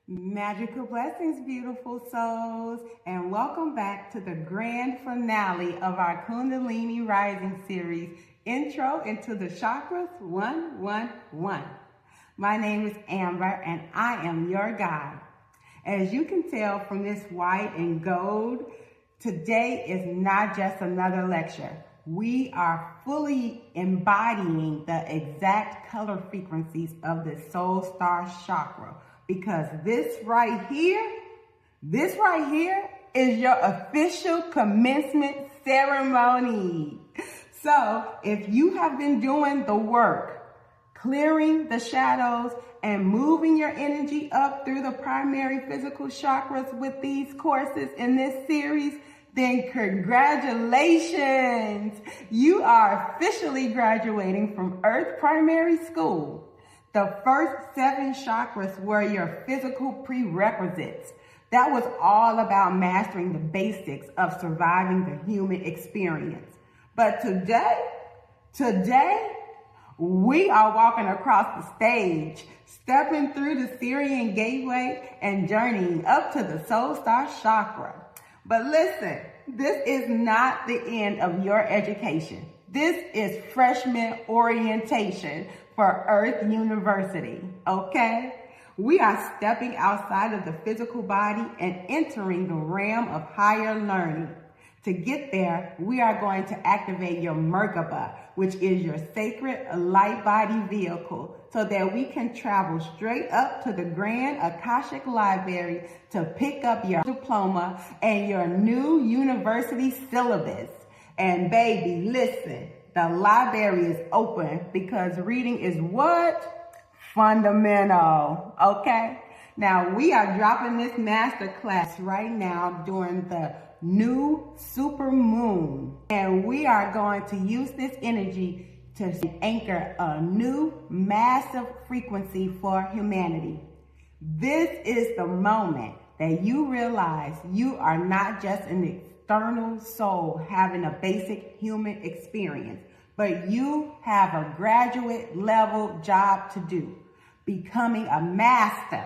Magical blessings, beautiful souls, and welcome back to the grand finale of our Kundalini Rising series, Intro into the Chakras 111. My name is Amber, and I am your guide. As you can tell from this white and gold, today is not just another lecture. We are fully embodying the exact color frequencies of the Soul Star Chakra, because this right here is your official commencement ceremony. So if you have been doing the work, clearing the shadows and moving your energy up through the primary physical chakras with these courses in this series, then congratulations! You are officially graduating from Earth Primary School. The first 7 chakras were your physical prerequisites. That was all about mastering the basics of surviving the human experience. But today, we are walking across the stage, stepping through the Syrian gateway and journeying up to the Soul Star Chakra. But listen, this is not the end of your education. This is freshman orientation for Earth University, okay? We are stepping outside of the physical body and entering the realm of higher learning. To get there, we are going to activate your Merkaba, which is your sacred light body vehicle, so that we can travel straight up to the Grand Akashic Library to pick up your diploma and your new university syllabus. And baby, listen, the library is open because reading is what? Fundamental, okay? Now, we are dropping this master class right now during the new super moon, and we are going to use this energy to anchor a new massive frequency for humanity. This is the moment that you realize you are not just an external soul having a basic human experience, but you have a graduate level job to do, becoming a master.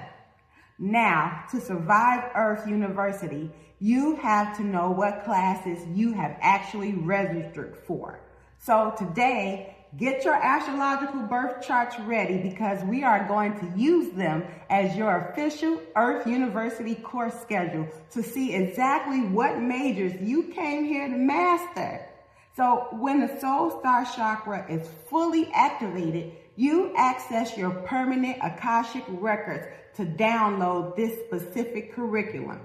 Now, to survive Earth University, you have to know what classes you have actually registered for. So today, get your astrological birth charts ready, because we are going to use them as your official Earth University course schedule to see exactly what majors you came here to master. So when the Soul Star Chakra is fully activated, you access your permanent Akashic records to download this specific curriculum.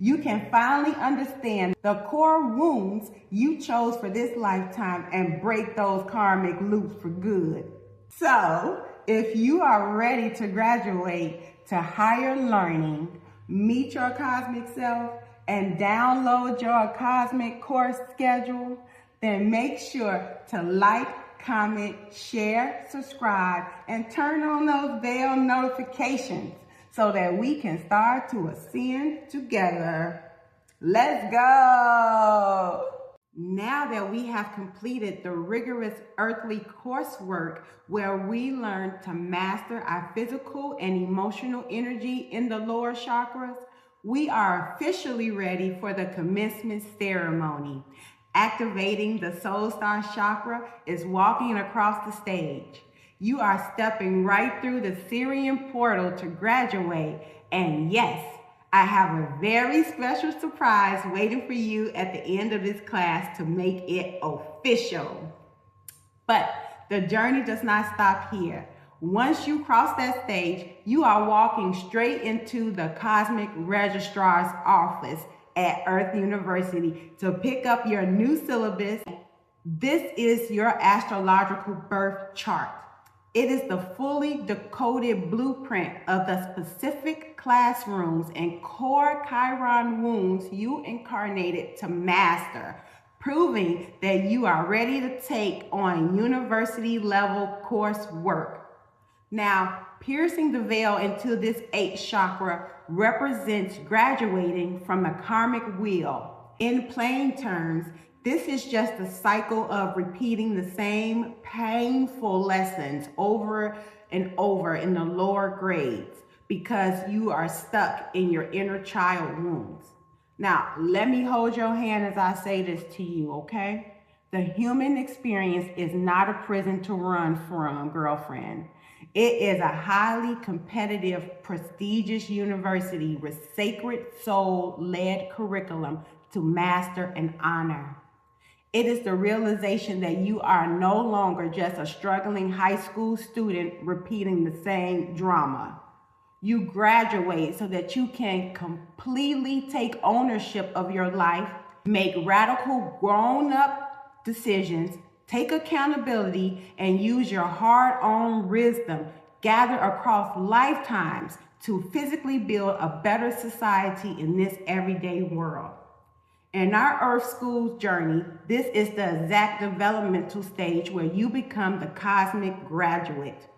You can finally understand the core wounds you chose for this lifetime and break those karmic loops for good. So, if you are ready to graduate to higher learning, meet your cosmic self, and download your cosmic course schedule, then make sure to like, comment, share, subscribe, and turn on those bell notifications so that we can start to ascend together. Let's go! Now that we have completed the rigorous earthly coursework where we learn to master our physical and emotional energy in the lower chakras, we are officially ready for the commencement ceremony. Activating the Soul Star Chakra is walking across the stage. You are stepping right through the Syrian portal to graduate. And yes, I have a very special surprise waiting for you at the end of this class to make it official. But the journey does not stop here. Once you cross that stage, you are walking straight into the Cosmic Registrar's office at Earth University to pick up your new syllabus. This is your astrological birth chart. It is the fully decoded blueprint of the specific classrooms and core Chiron wounds you incarnated to master, proving that you are ready to take on university level coursework. Now, piercing the veil into this 8th chakra represents graduating from the karmic wheel. In plain terms, this is just a cycle of repeating the same painful lessons over and over in the lower grades, because you are stuck in your inner child wounds. Now, let me hold your hand as I say this to you, okay? The human experience is not a prison to run from, girlfriend. It is a highly competitive, prestigious university with sacred soul-led curriculum to master and honor. It is the realization that you are no longer just a struggling high school student repeating the same drama. You graduate so that you can completely take ownership of your life, make radical grown-up decisions, take accountability, and use your hard-earned wisdom gathered across lifetimes to physically build a better society in this everyday world. In our Earth School's journey, this is the exact developmental stage where you become the cosmic graduate.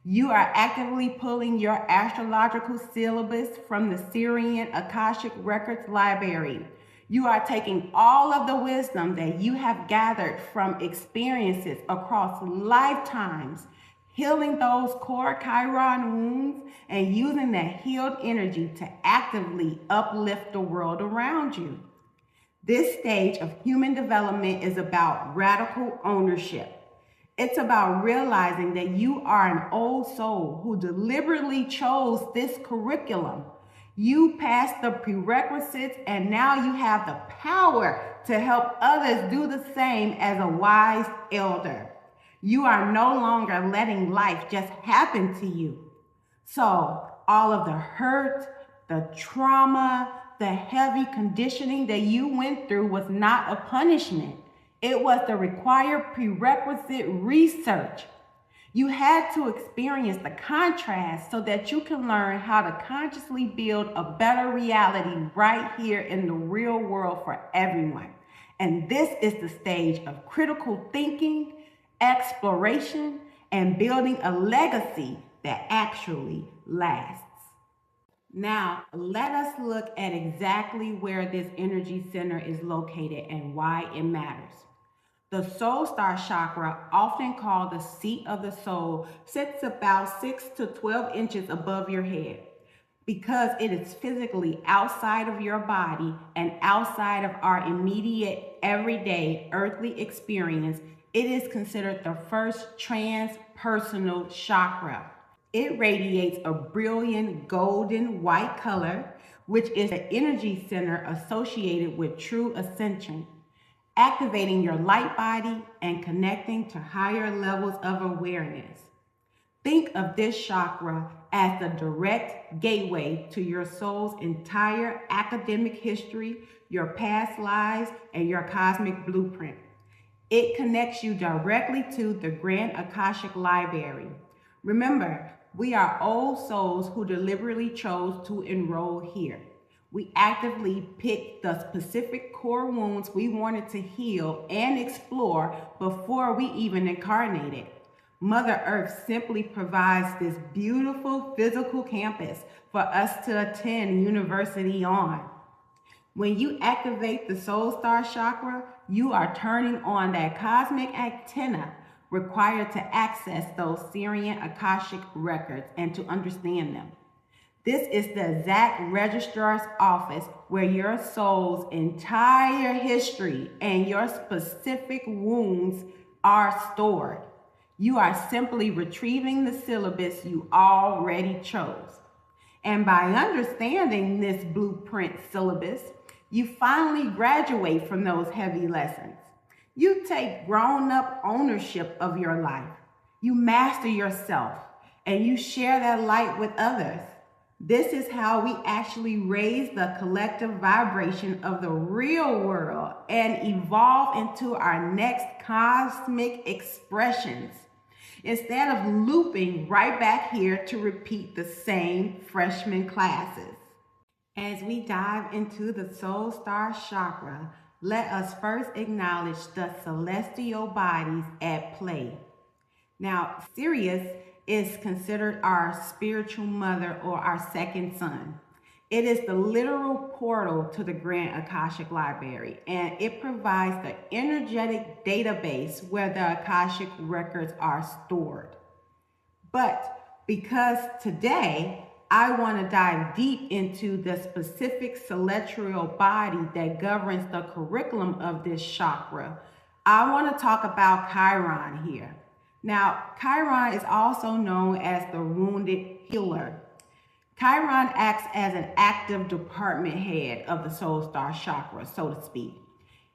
You are actively pulling your astrological syllabus from the Syrian Akashic Records Library. You are taking all of the wisdom that you have gathered from experiences across lifetimes, healing those core Chiron wounds, and using that healed energy to actively uplift the world around you. This stage of human development is about radical ownership. It's about realizing that you are an old soul who deliberately chose this curriculum. You passed the prerequisites and now you have the power to help others do the same as a wise elder. You are no longer letting life just happen to you. So all of the hurt, the trauma, the heavy conditioning that you went through was not a punishment. It was the required prerequisite research. You had to experience the contrast so that you can learn how to consciously build a better reality right here in the real world for everyone. And this is the stage of critical thinking, exploration, and building a legacy that actually lasts. Now, let us look at exactly where this energy center is located and why it matters. The Soul Star Chakra, often called the seat of the soul, sits about 6 to 12 inches above your head. Because it is physically outside of your body and outside of our immediate, everyday, earthly experience, it is considered the first transpersonal chakra. It radiates a brilliant golden white color, which is the energy center associated with true ascension, activating your light body and connecting to higher levels of awareness. Think of this chakra as the direct gateway to your soul's entire academic history, your past lives, and your cosmic blueprint. It connects you directly to the Grand Akashic Library. Remember, we are old souls who deliberately chose to enroll here. We actively picked the specific core wounds we wanted to heal and explore before we even incarnated. Mother Earth simply provides this beautiful physical campus for us to attend university on. When you activate the Soul Star Chakra, you are turning on that cosmic antenna required to access those Syrian Akashic records and to understand them. This is the exact registrar's office where your soul's entire history and your specific wounds are stored. You are simply retrieving the syllabus you already chose. And by understanding this blueprint syllabus, you finally graduate from those heavy lessons. You take grown-up ownership of your life. You master yourself, and you share that light with others. This is how we actually raise the collective vibration of the real world and evolve into our next cosmic expressions, instead of looping right back here to repeat the same freshman classes. As we dive into the Soul Star Chakra, let us first acknowledge the celestial bodies at play. Now, Sirius is considered our spiritual mother or our second sun. It is the literal portal to the Grand Akashic Library, and it provides the energetic database where the Akashic records are stored. But because today I want to dive deep into the specific celestial body that governs the curriculum of this chakra. I want to talk about Chiron here. Now, Chiron is also known as the wounded healer. Chiron acts as an active department head of the Soul Star Chakra, so to speak.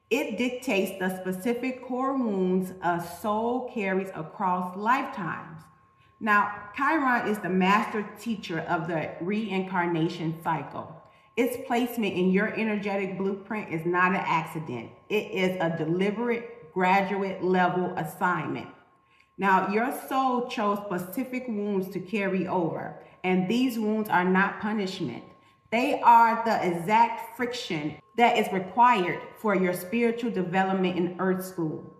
It dictates the specific core wounds a soul carries across lifetimes. Now, Chiron is the master teacher of the reincarnation cycle. Its placement in your energetic blueprint is not an accident. It is a deliberate graduate level assignment. Now, your soul chose specific wounds to carry over, and these wounds are not punishment. They are the exact friction that is required for your spiritual development in Earth School.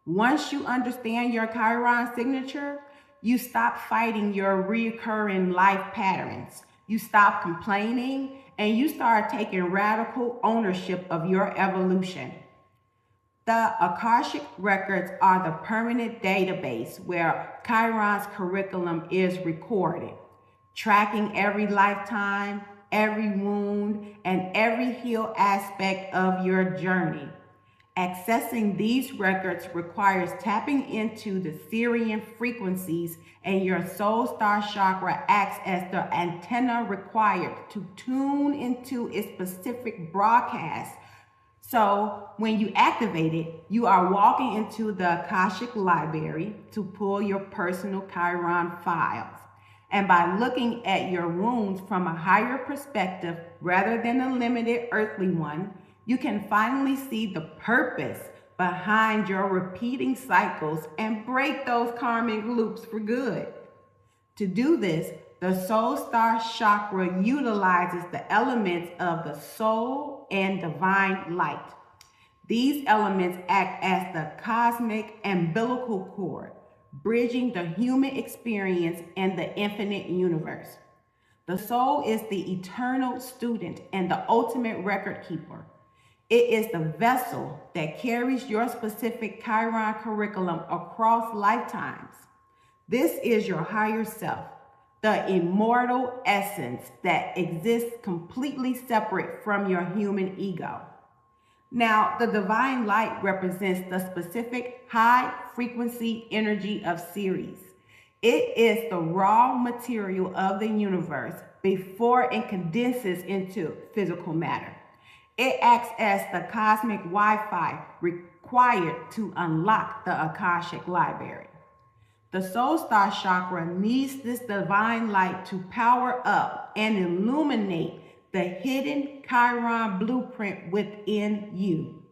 Once you understand your Chiron signature, you stop fighting your recurring life patterns. You stop complaining, and you start taking radical ownership of your evolution. The Akashic records are the permanent database where Chiron's curriculum is recorded, tracking every lifetime, every wound, and every healed aspect of your journey. Accessing these records requires tapping into the Sirian frequencies, and your Soul Star Chakra acts as the antenna required to tune into its specific broadcast. So when you activate it, you are walking into the Akashic library to pull your personal Chiron files. And by looking at your wounds from a higher perspective rather than a limited earthly one, you can finally see the purpose behind your repeating cycles and break those karmic loops for good. To do this, the Soul Star Chakra utilizes the elements of the soul and divine light. These elements act as the cosmic umbilical cord, bridging the human experience and the infinite universe. The soul is the eternal student and the ultimate record keeper. It is the vessel that carries your specific Chiron curriculum across lifetimes. This is your higher self, the immortal essence that exists completely separate from your human ego. Now, the divine light represents the specific high frequency energy of Ceres. It is the raw material of the universe before it condenses into physical matter. It acts as the cosmic Wi-Fi required to unlock the Akashic library. The Soul Star Chakra needs this divine light to power up and illuminate the hidden Chiron blueprint within you.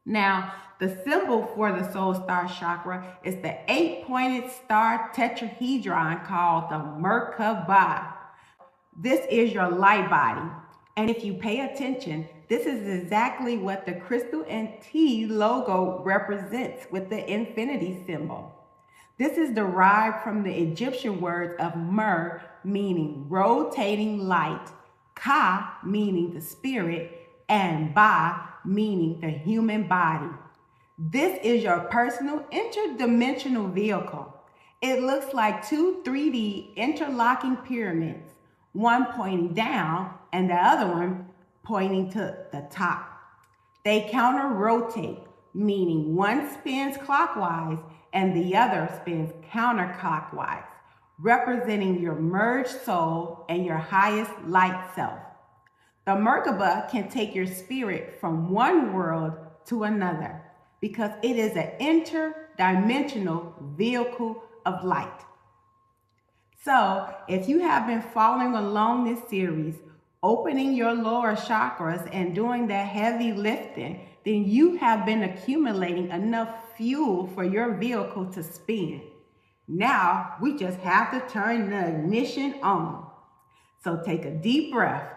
Now, the symbol for the Soul Star Chakra is the 8-pointed star tetrahedron called the Merkaba. This is your light body. And if you pay attention, this is exactly what the crystal and T logo represents with the infinity symbol. This is derived from the Egyptian words of Mer, meaning rotating light, Ka, meaning the spirit, and Ba, meaning the human body. This is your personal interdimensional vehicle. It looks like two 3D interlocking pyramids, one pointing down and the other one pointing to the top. They counter-rotate, meaning one spins clockwise and the other spins counterclockwise, representing your merged soul and your highest light self. The Merkaba can take your spirit from one world to another because it is an interdimensional vehicle of light. So, if you have been following along this series, opening your lower chakras and doing that heavy lifting, then you have been accumulating enough fuel for your vehicle to spin. Now, we just have to turn the ignition on. So take a deep breath,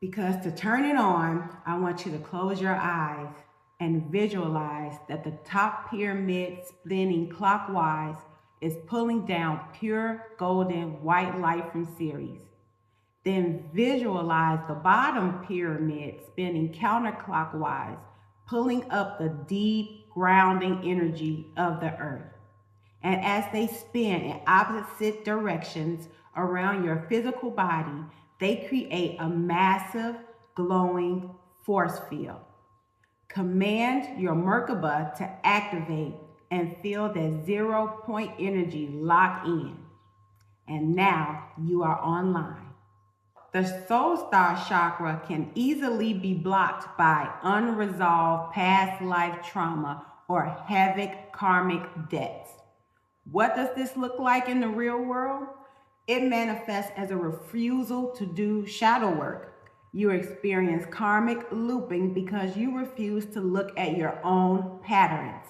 because to turn it on, I want you to close your eyes and visualize that the top pyramid spinning clockwise is pulling down pure golden white light from Ceres. Then visualize the bottom pyramid spinning counterclockwise, pulling up the deep grounding energy of the earth. And as they spin in opposite directions, around your physical body, they create a massive glowing force field. Command your Merkaba to activate and feel that 0 point energy lock in. And now you are online. The Soul Star Chakra can easily be blocked by unresolved past life trauma or havoc karmic debts. What does this look like in the real world? It manifests as a refusal to do shadow work. You experience karmic looping because you refuse to look at your own patterns.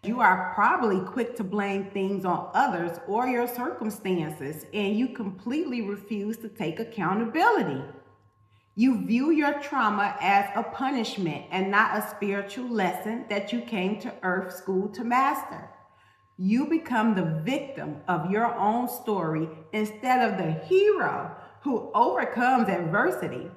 You are probably quick to blame things on others or your circumstances, and you completely refuse to take accountability. You view your trauma as a punishment and not a spiritual lesson that you came to Earth School to master. You become the victim of your own story instead of the hero who overcomes adversity.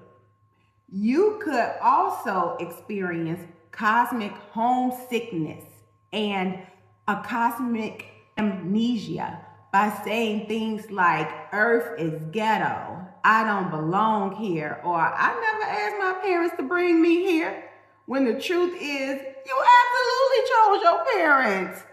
You could also experience cosmic homesickness and a cosmic amnesia by saying things like, Earth is ghetto, I don't belong here, or I never asked my parents to bring me here, when the truth is, you absolutely chose your parents.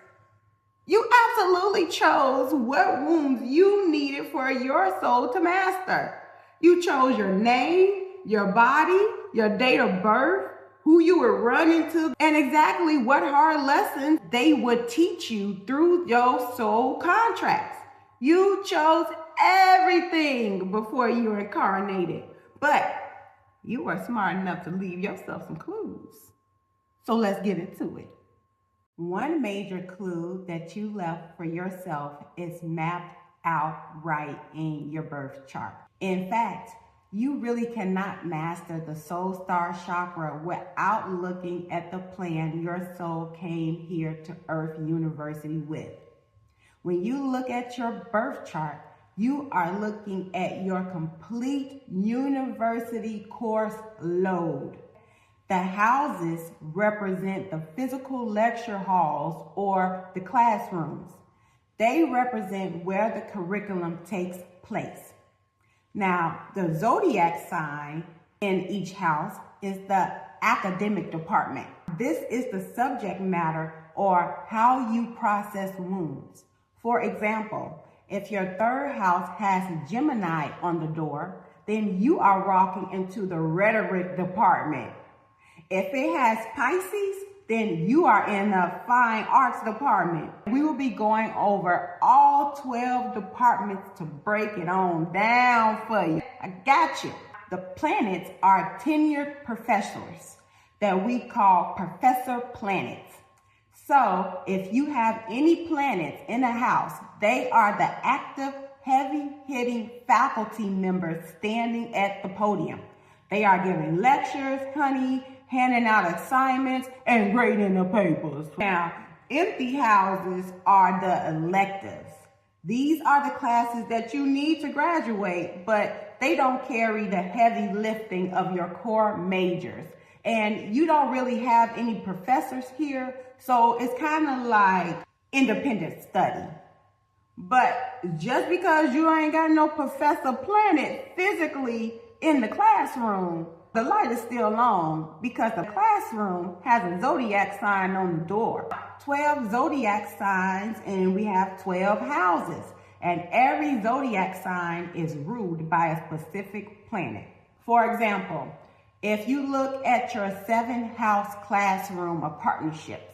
You absolutely chose what wounds you needed for your soul to master. You chose your name, your body, your date of birth, who you would run into, and exactly what hard lessons they would teach you through your soul contracts. You chose everything before you were incarnated, but you were smart enough to leave yourself some clues. So let's get into it. One major clue that you left for yourself is mapped out right in your birth chart. In fact, you really cannot master the Soul Star Chakra without looking at the plan your soul came here to Earth University with. When you look at your birth chart, you are looking at your complete university course load. The houses represent the physical lecture halls or the classrooms. They represent where the curriculum takes place. Now, the zodiac sign in each house is the academic department. This is the subject matter or how you process wounds. For example, if your third house has Gemini on the door, then you are walking into the rhetoric department. If it has Pisces, then you are in the fine arts department. We will be going over all 12 departments to break it on down for you. I got you. The planets are tenured professors that we call professor planets. So if you have any planets in a house, they are the active, heavy-hitting faculty members standing at the podium. They are giving lectures, honey, handing out assignments, and grading the papers. Now, empty houses are the electives. These are the classes that you need to graduate, but they don't carry the heavy lifting of your core majors. And you don't really have any professors here, so it's kind of like independent study. But just because you ain't got no professor planet physically in the classroom, the light is still on because the classroom has a zodiac sign on the door. 12 zodiac signs, and we have 12 houses. And every zodiac sign is ruled by a specific planet. For example, if you look at your 7th house classroom of partnerships,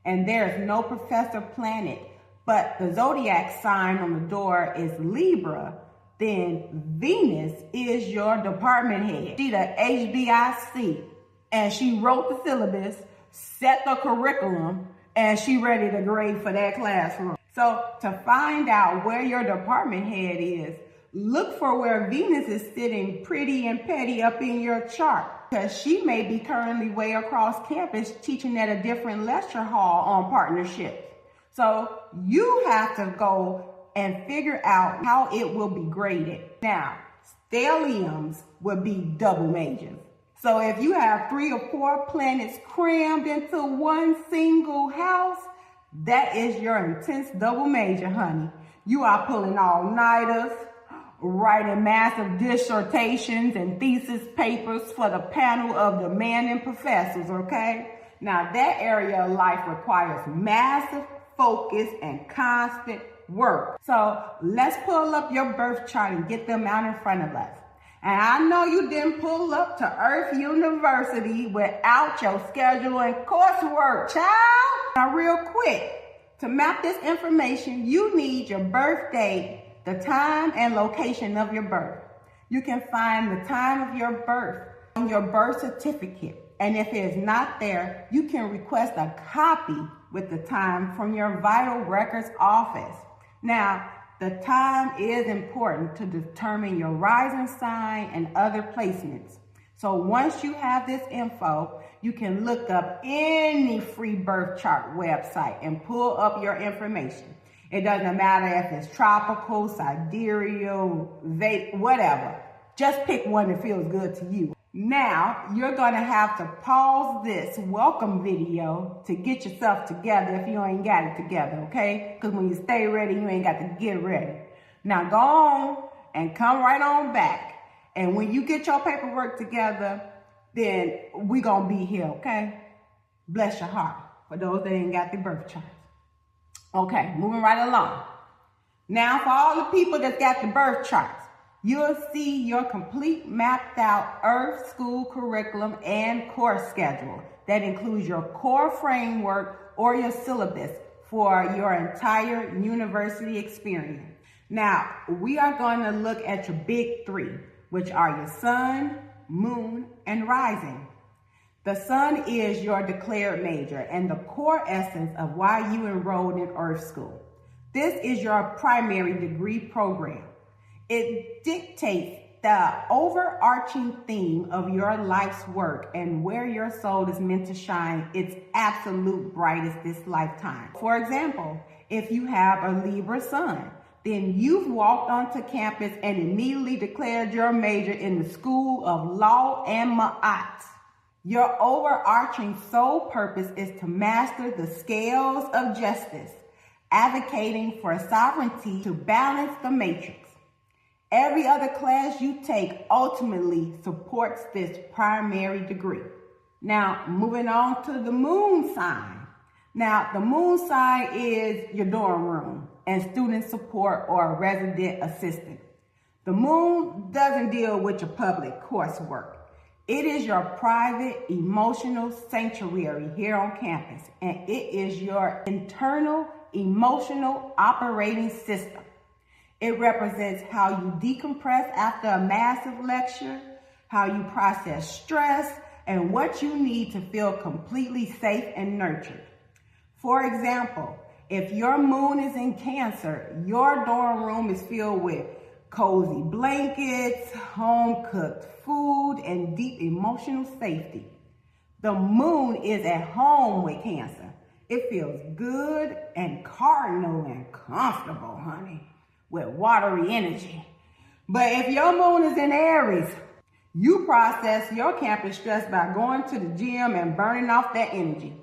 and there's no professor planet, but the zodiac sign on the door is Libra, then Venus is your department head. She's the HBIC, and she wrote the syllabus, set the curriculum, and she ready to grade for that classroom. So to find out where your department head is, look for where Venus is sitting pretty and petty up in your chart, because she may be currently way across campus teaching at a different lecture hall on partnerships. So you have to go and figure out how it will be graded. Now, stelliums would be double majors. So if you have 3 or 4 planets crammed into one single house, that is your intense double major, honey. You are pulling all-nighters, writing massive dissertations and thesis papers for the panel of demanding professors, okay? Now that area of life requires massive focus and constant work. So let's pull up your birth chart and get them out in front of us. And I know you didn't pull up to Earth University without your schedule and coursework, child. Now real quick, to map this information, you need your birth date, the time and location of your birth. You can find the time of your birth on your birth certificate. And if it is not there, you can request a copy with the time from your vital records office. Now, the time is important to determine your rising sign and other placements. So once you have this info, you can look up any free birth chart website and pull up your information. It doesn't matter if it's tropical, sidereal, whatever. Just pick one that feels good to you. Now, you're going to have to pause this welcome video to get yourself together if you ain't got it together, okay? Because when you stay ready, you ain't got to get ready. Now, go on and come right on back. And when you get your paperwork together, then we going to be here, okay? Bless your heart for those that ain't got the birth charts. Okay, moving right along. Now, for all the people that's got the birth charts, you'll see your complete mapped out Earth School curriculum and course schedule. That includes your core framework or your syllabus for your entire university experience. Now, we are going to look at your big three, which are your sun, moon, and rising. The sun is your declared major and the core essence of why you enrolled in Earth School. This is your primary degree program. It dictates the overarching theme of your life's work and where your soul is meant to shine its absolute brightest this lifetime. For example, if you have a Libra sun, then you've walked onto campus and immediately declared your major in the School of Law and Ma'at. Your overarching soul purpose is to master the scales of justice, advocating for sovereignty to balance the matrix. Every other class you take ultimately supports this primary degree. Now, moving on to the moon sign. Now, the moon sign is your dorm room and student support or resident assistant. The moon doesn't deal with your public coursework. It is your private emotional sanctuary here on campus, and it is your internal emotional operating system. It represents how you decompress after a massive lecture, how you process stress, and what you need to feel completely safe and nurtured. For example, if your moon is in Cancer, your dorm room is filled with cozy blankets, home-cooked food, and deep emotional safety. The moon is at home with Cancer. It feels good and cardinal and comfortable, honey, with watery energy. But if your moon is in Aries, you process your campus stress by going to the gym and burning off that energy.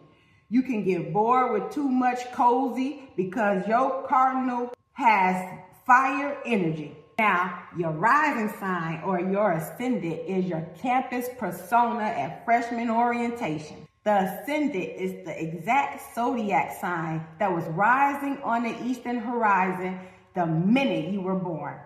You can get bored with too much cozy because your cardinal has fire energy. Now, your rising sign or your ascendant is your campus persona at freshman orientation. The ascendant is the exact zodiac sign that was rising on the eastern horizon the minute you were born.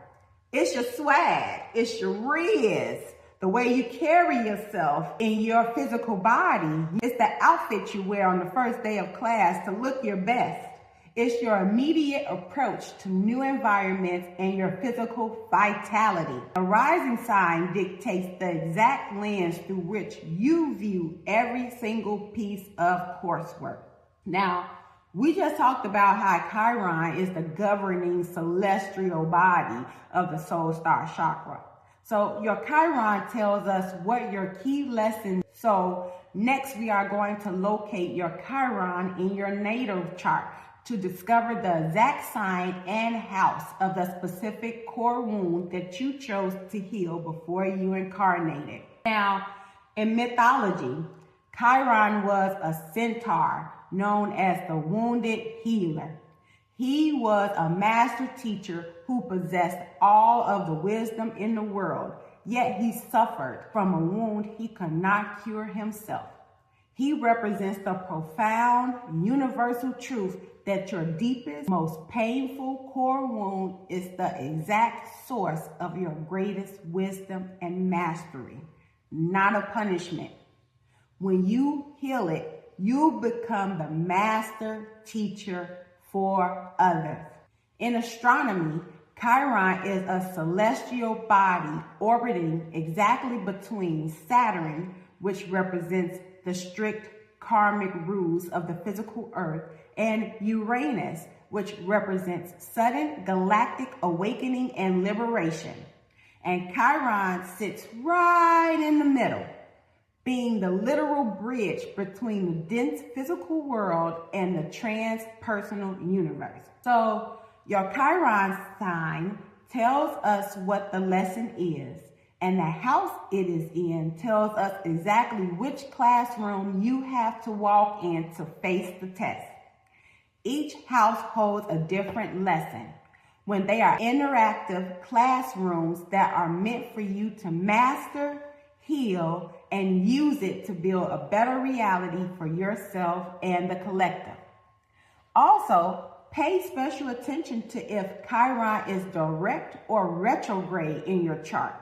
It's your swag, it's your riz, the way you carry yourself in your physical body. It's the outfit you wear on the first day of class to look your best. It's your immediate approach to new environments and your physical vitality. A rising sign dictates the exact lens through which you view every single piece of coursework. Now, we just talked about how Chiron is the governing celestial body of the Soul Star Chakra. So your Chiron tells us what your key lessons. So next we are going to locate your Chiron in your natal chart to discover the exact sign and house of the specific core wound that you chose to heal before you incarnated. Now, in mythology, Chiron was a centaur known as the wounded healer. He was a master teacher who possessed all of the wisdom in the world, yet he suffered from a wound he could not cure himself. He represents the profound, universal truth that your deepest, most painful core wound is the exact source of your greatest wisdom and mastery, not a punishment. When you heal it, you become the master teacher for others. In astronomy, Chiron is a celestial body orbiting exactly between Saturn, which represents the strict karmic rules of the physical earth, and Uranus, which represents sudden galactic awakening and liberation. And Chiron sits right in the middle, being the literal bridge between the dense physical world and the transpersonal universe. So your Chiron sign tells us what the lesson is, and the house it is in tells us exactly which classroom you have to walk in to face the test. Each house holds a different lesson. When they are interactive classrooms that are meant for you to master, heal, and use it to build a better reality for yourself and the collective. Also, pay special attention to if Chiron is direct or retrograde in your chart.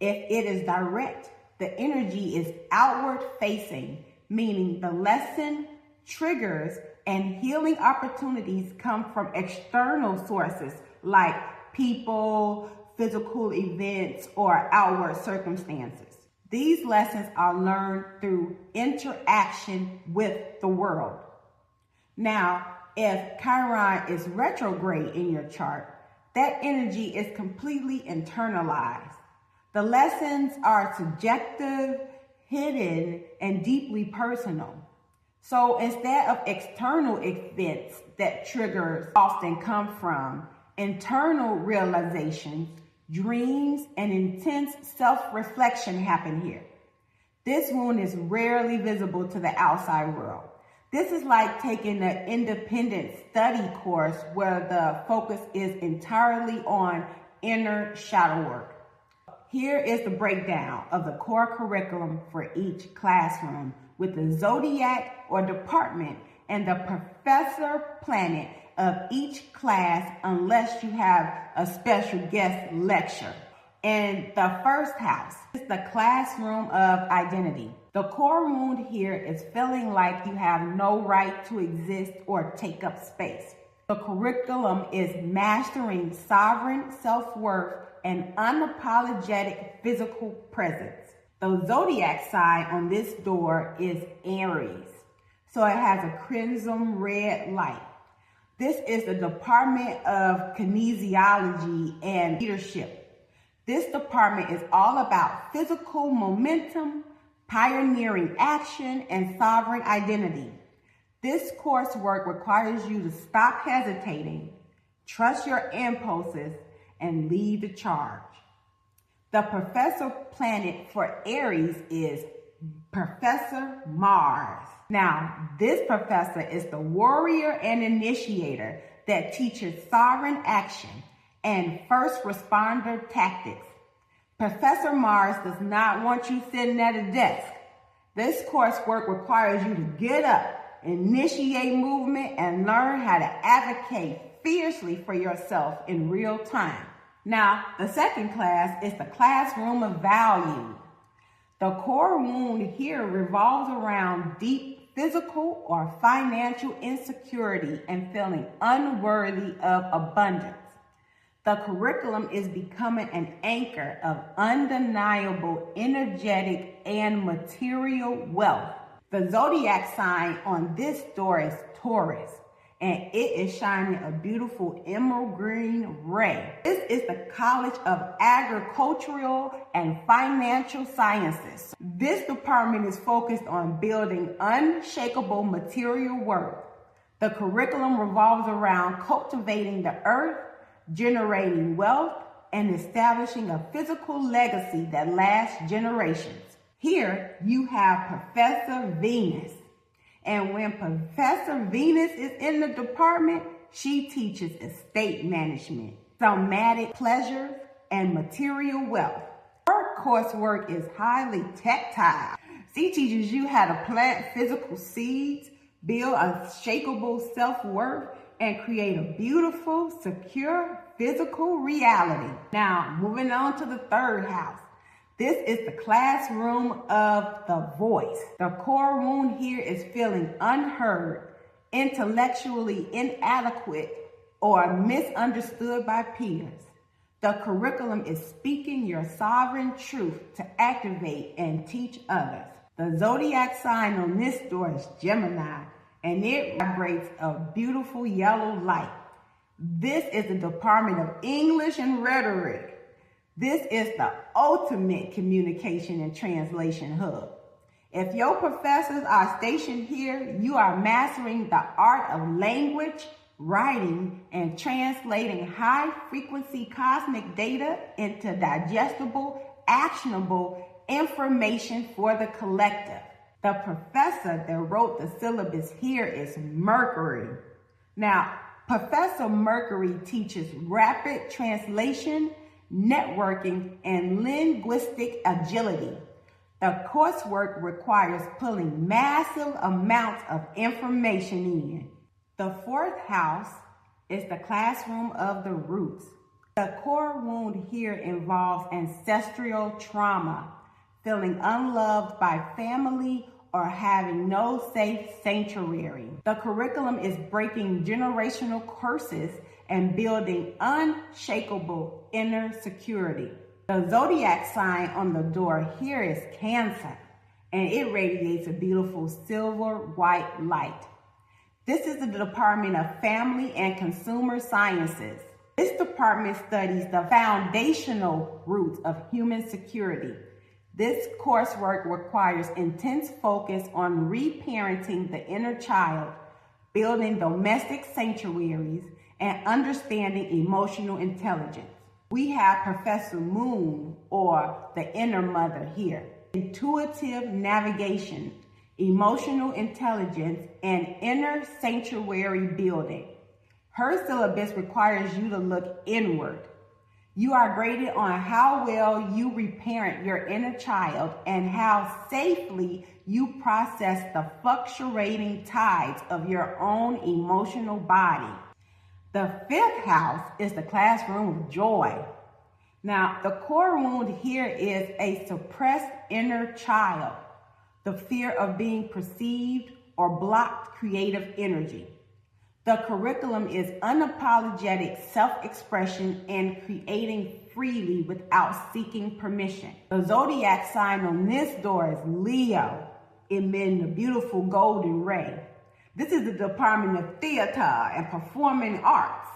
If it is direct, the energy is outward facing, meaning the lesson, triggers, and healing opportunities come from external sources like people, physical events, or outward circumstances. These lessons are learned through interaction with the world. Now, if Chiron is retrograde in your chart, that energy is completely internalized. The lessons are subjective, hidden, and deeply personal. So instead of external events that triggers often come from, internal realizations, dreams, and intense self-reflection happen here. This wound is rarely visible to the outside world. This is like taking an independent study course where the focus is entirely on inner shadow work. Here is the breakdown of the core curriculum for each classroom with the zodiac or department and the professor planet of each class unless you have a special guest lecture. And the first house is the classroom of identity. The core wound here is feeling like you have no right to exist or take up space. The curriculum is mastering sovereign self-worth and unapologetic physical presence. The zodiac sign on this door is Aries, so it has a crimson red light. This is the Department of Kinesiology and Leadership. This department is all about physical momentum, pioneering action, and sovereign identity. This coursework requires you to stop hesitating, trust your impulses, and lead the charge. The professor planet for Aries is Professor Mars. Now, this professor is the warrior and initiator that teaches sovereign action and first responder tactics. Professor Mars does not want you sitting at a desk. This coursework requires you to get up, initiate movement, and learn how to advocate fiercely for yourself in real time. Now, the second class is the classroom of value. The core wound here revolves around deep physical or financial insecurity and feeling unworthy of abundance. The curriculum is becoming an anchor of undeniable, energetic, and material wealth. The zodiac sign on this door is Taurus, and it is shining a beautiful emerald green ray. This is the College of Agricultural and Financial Sciences. This department is focused on building unshakable material worth. The curriculum revolves around cultivating the earth, generating wealth, and establishing a physical legacy that lasts generations. Here you have Professor Venus. And when Professor Venus is in the department, she teaches estate management, somatic pleasures, and material wealth. Her coursework is highly tactile. She teaches you how to plant physical seeds, build unshakable self-worth, and create a beautiful, secure physical reality. Now, moving on to the third house. This is the classroom of the voice. The core wound here is feeling unheard, intellectually inadequate, or misunderstood by peers. The curriculum is speaking your sovereign truth to activate and teach others. The zodiac sign on this door is Gemini, and it vibrates a beautiful yellow light. This is the Department of English and Rhetoric. This is the ultimate communication and translation hub. If your professors are stationed here, you are mastering the art of language, writing, and translating high-frequency cosmic data into digestible, actionable information for the collective. The professor that wrote the syllabus here is Mercury. Now, Professor Mercury teaches rapid translation, networking, and linguistic agility. The coursework requires pulling massive amounts of information in. The fourth house is the classroom of the roots. The core wound here involves ancestral trauma, feeling unloved by family, or having no safe sanctuary. The curriculum is breaking generational curses and building unshakable inner security. The zodiac sign on the door here is Cancer, and it radiates a beautiful silver white light. This is the Department of Family and Consumer Sciences. This department studies the foundational roots of human security. This coursework requires intense focus on reparenting the inner child, building domestic sanctuaries, and understanding emotional intelligence. We have Professor Moon, or the inner mother here. Intuitive navigation, emotional intelligence, and inner sanctuary building. Her syllabus requires you to look inward. You are graded on how well you reparent your inner child and how safely you process the fluctuating tides of your own emotional body. The fifth house is the classroom of joy. Now, the core wound here is a suppressed inner child, the fear of being perceived or blocked creative energy. The curriculum is unapologetic self-expression and creating freely without seeking permission. The zodiac sign on this door is Leo, emitting the beautiful golden ray. This is the Department of Theater and Performing Arts.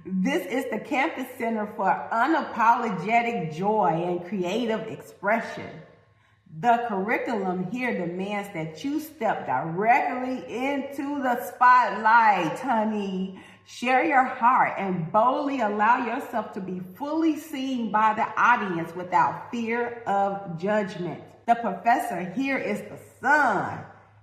This is the campus center for unapologetic joy and creative expression. The curriculum here demands that you step directly into the spotlight, honey. Share your heart and boldly allow yourself to be fully seen by the audience without fear of judgment. The professor here is the sun,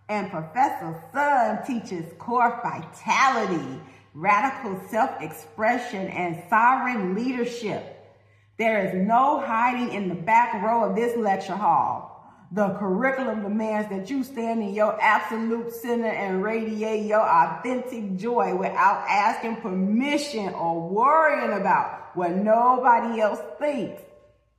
and Professor Sun teaches core vitality, radical self-expression, and sovereign leadership. There is no hiding in the back row of this lecture hall. The curriculum demands that you stand in your absolute center and radiate your authentic joy without asking permission or worrying about what nobody else thinks.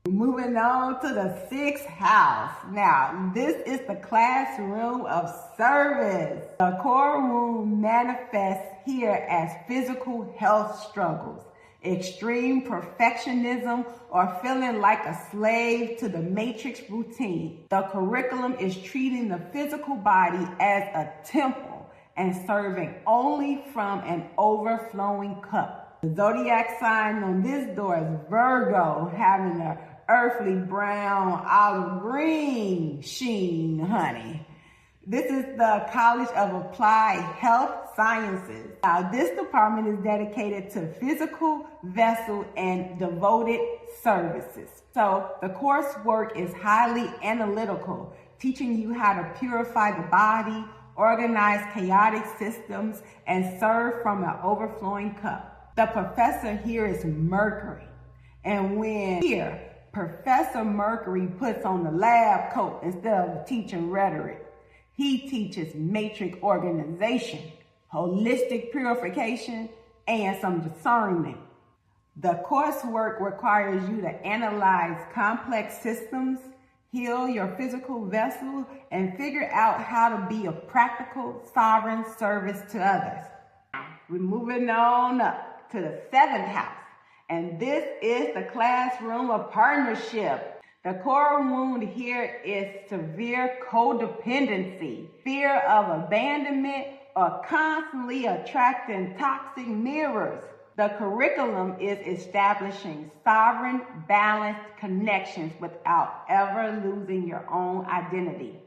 Moving on to the sixth house. Now, this is the classroom of service. The core wound manifests here as physical health struggles, extreme perfectionism, or feeling like a slave to the matrix routine. The curriculum is treating the physical body as a temple and serving only from an overflowing cup. The zodiac sign on this door is Virgo, having an earthly brown olive green sheen, honey. This is the College of Applied Health Sciences. Now, this department is dedicated to physical, vessel, and devoted services. So the coursework is highly analytical, teaching you how to purify the body, organize chaotic systems, and serve from an overflowing cup. The professor here is Mercury. And when here, Professor Mercury puts on the lab coat instead of teaching rhetoric. He teaches matrix organization, holistic purification, and some discernment. The coursework requires you to analyze complex systems, heal your physical vessel, and figure out how to be a practical, sovereign service to others. We're moving on up to the 7th house, and this is the classroom of partnership. The core wound here is severe codependency, fear of abandonment, or constantly attracting toxic mirrors. The curriculum is establishing sovereign, balanced connections without ever losing your own identity.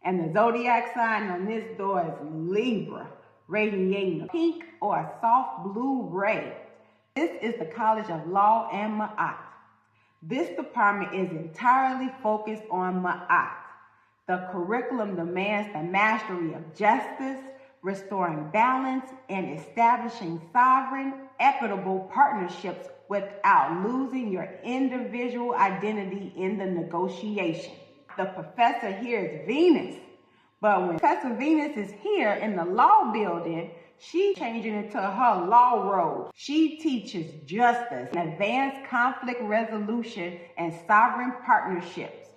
And the zodiac sign on this door is Libra, radiating a pink or a soft blue ray. This is the College of Law and Ma'at. This department is entirely focused on Ma'at. The curriculum demands the mastery of justice, restoring balance, and establishing sovereign, equitable partnerships without losing your individual identity in the negotiation. The professor here is Venus, but when Professor Venus is here in the law building, she's changing into her law robe. She teaches justice, advanced conflict resolution, and sovereign partnerships.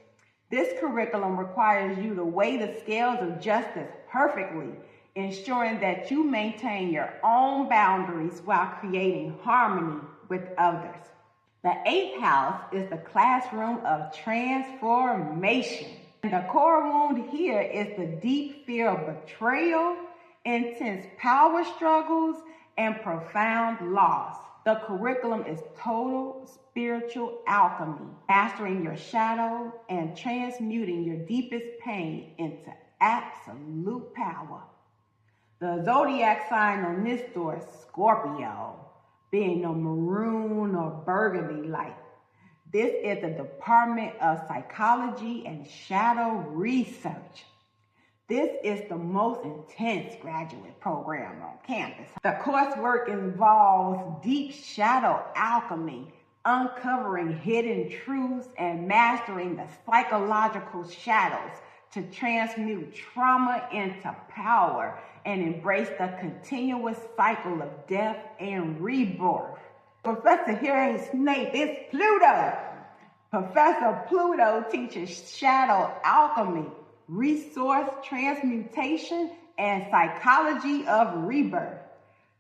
This curriculum requires you to weigh the scales of justice perfectly, ensuring that you maintain your own boundaries while creating harmony with others. The 8th house is the classroom of transformation. The core wound here is the deep fear of betrayal, intense power struggles, and profound loss. The curriculum is total spiritual alchemy, mastering your shadow and transmuting your deepest pain into absolute power. The zodiac sign on this door is Scorpio, being a maroon or burgundy light. This is the Department of Psychology and Shadow Research. This is the most intense graduate program on campus. The coursework involves deep shadow alchemy, uncovering hidden truths and mastering the psychological shadows to transmute trauma into power and embrace the continuous cycle of death and rebirth. Professor here ain't Snape, it's Pluto. Professor Pluto teaches shadow alchemy, resource transmutation, and psychology of rebirth.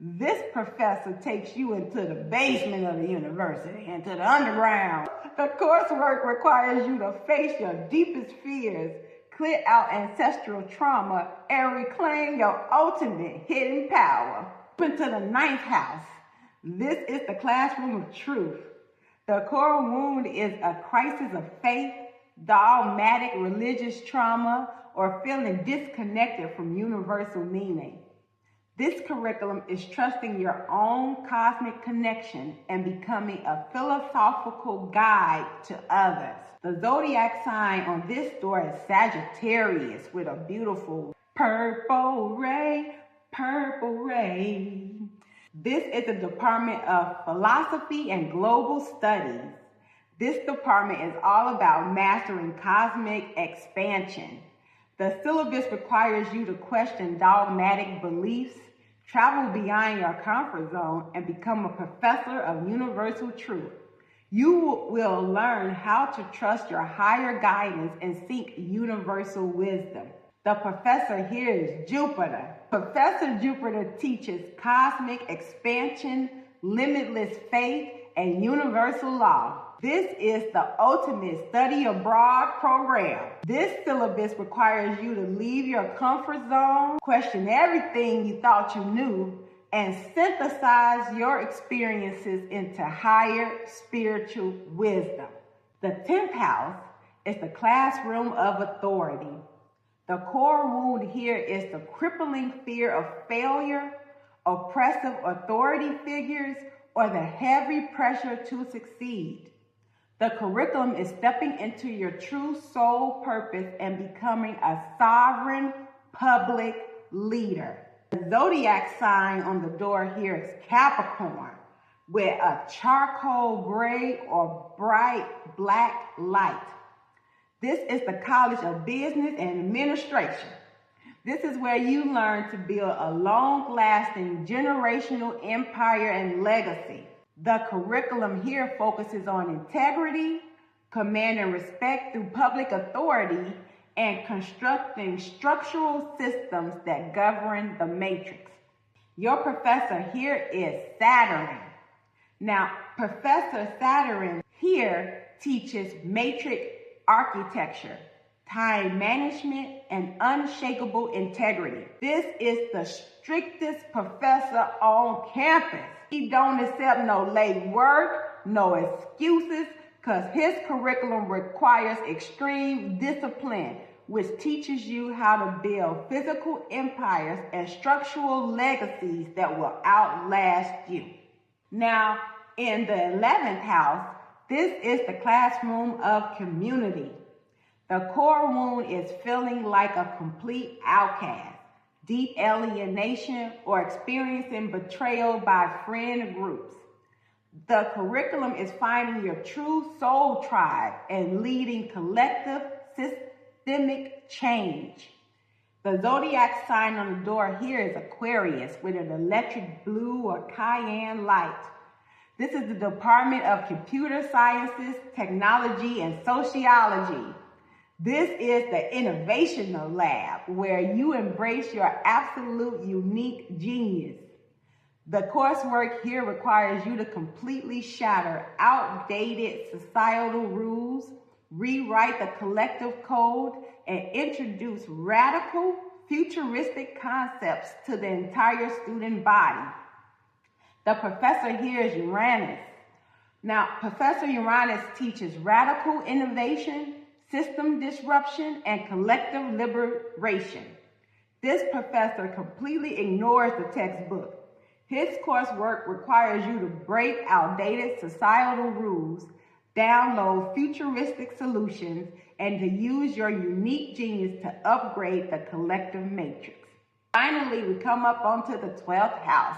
This professor takes you into the basement of the university, into the underground. The coursework requires you to face your deepest fears, clear out ancestral trauma, and reclaim your ultimate hidden power. Open to the 9th house. This is the classroom of truth. The core wound is a crisis of faith, dogmatic religious trauma, or feeling disconnected from universal meaning. This curriculum is trusting your own cosmic connection and becoming a philosophical guide to others. The zodiac sign on this door is Sagittarius with a beautiful purple ray, purple ray. This is the Department of Philosophy and Global Studies. This department is all about mastering cosmic expansion. The syllabus requires you to question dogmatic beliefs, travel beyond your comfort zone, and become a professor of universal truth. You will learn how to trust your higher guidance and seek universal wisdom. The professor here is Jupiter. Professor Jupiter teaches cosmic expansion, limitless faith, and universal law. This is the ultimate study abroad program. This syllabus requires you to leave your comfort zone, question everything you thought you knew, and synthesize your experiences into higher spiritual wisdom. The 10th house is the classroom of authority. The core wound here is the crippling fear of failure, oppressive authority figures, or the heavy pressure to succeed. The curriculum is stepping into your true soul purpose and becoming a sovereign, public leader. The zodiac sign on the door here is Capricorn, with a charcoal gray or bright black light. This is the College of Business and Administration. This is where you learn to build a long-lasting generational empire and legacy. The curriculum here focuses on integrity, command and respect through public authority, and constructing structural systems that govern the matrix. Your professor here is Saturn. Now, Professor Saturn here teaches matrix architecture, time management, and unshakable integrity. This is the strictest professor on campus. He don't accept no late work, no excuses, because his curriculum requires extreme discipline, which teaches you how to build physical empires and structural legacies that will outlast you. Now, in the 11th house, this is the classroom of community. The core wound is feeling like a complete outcast, deep alienation, or experiencing betrayal by friend groups. The curriculum is finding your true soul tribe and leading collective systemic change. The zodiac sign on the door here is Aquarius with an electric blue or cayenne light. This is the Department of Computer Sciences, Technology, and Sociology. This is the Innovational Lab, where you embrace your absolute unique genius. The coursework here requires you to completely shatter outdated societal rules, rewrite the collective code, and introduce radical, futuristic concepts to the entire student body. The professor here is Uranus. Now, Professor Uranus teaches radical innovation, system disruption, and collective liberation. This professor completely ignores the textbook. His coursework requires you to break outdated societal rules, download futuristic solutions, and to use your unique genius to upgrade the collective matrix. Finally, we come up onto the 12th house,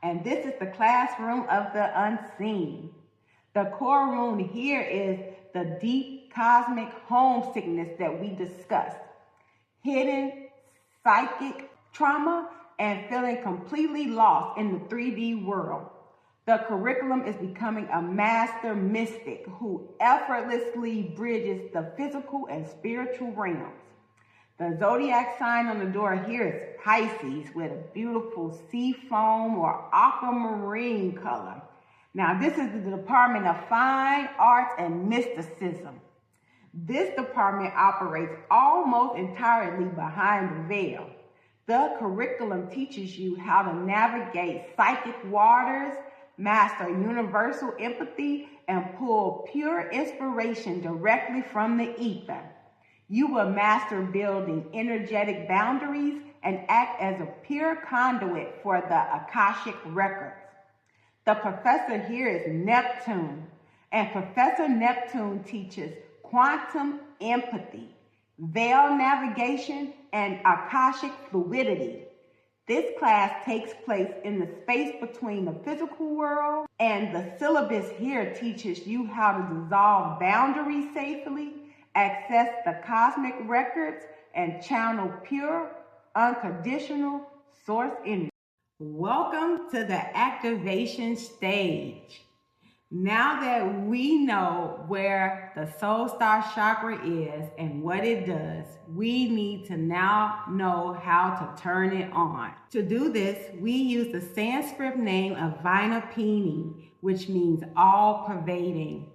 and this is the classroom of the unseen. The core wound here is the deep cosmic homesickness that we discussed, hidden psychic trauma, and feeling completely lost in the 3D world. The curriculum is becoming a master mystic who effortlessly bridges the physical and spiritual realms. The zodiac sign on the door here is Pisces with a beautiful sea foam or aquamarine color. Now, this is the Department of Fine Arts and Mysticism. This department operates almost entirely behind the veil. The curriculum teaches you how to navigate psychic waters, master universal empathy, and pull pure inspiration directly from the ether. You will master building energetic boundaries and act as a pure conduit for the Akashic records. The professor here is Neptune, and Professor Neptune teaches quantum empathy, veil navigation, and Akashic fluidity. This class takes place in the space between the physical world, and the syllabus here teaches you how to dissolve boundaries safely, access the cosmic records, and channel pure, unconditional source energy. Welcome to the activation stage. Now that we know where the Soul Star Chakra is and what it does, we need to now know how to turn it on. To do this, we use the Sanskrit name of Vinapini, which means all-pervading.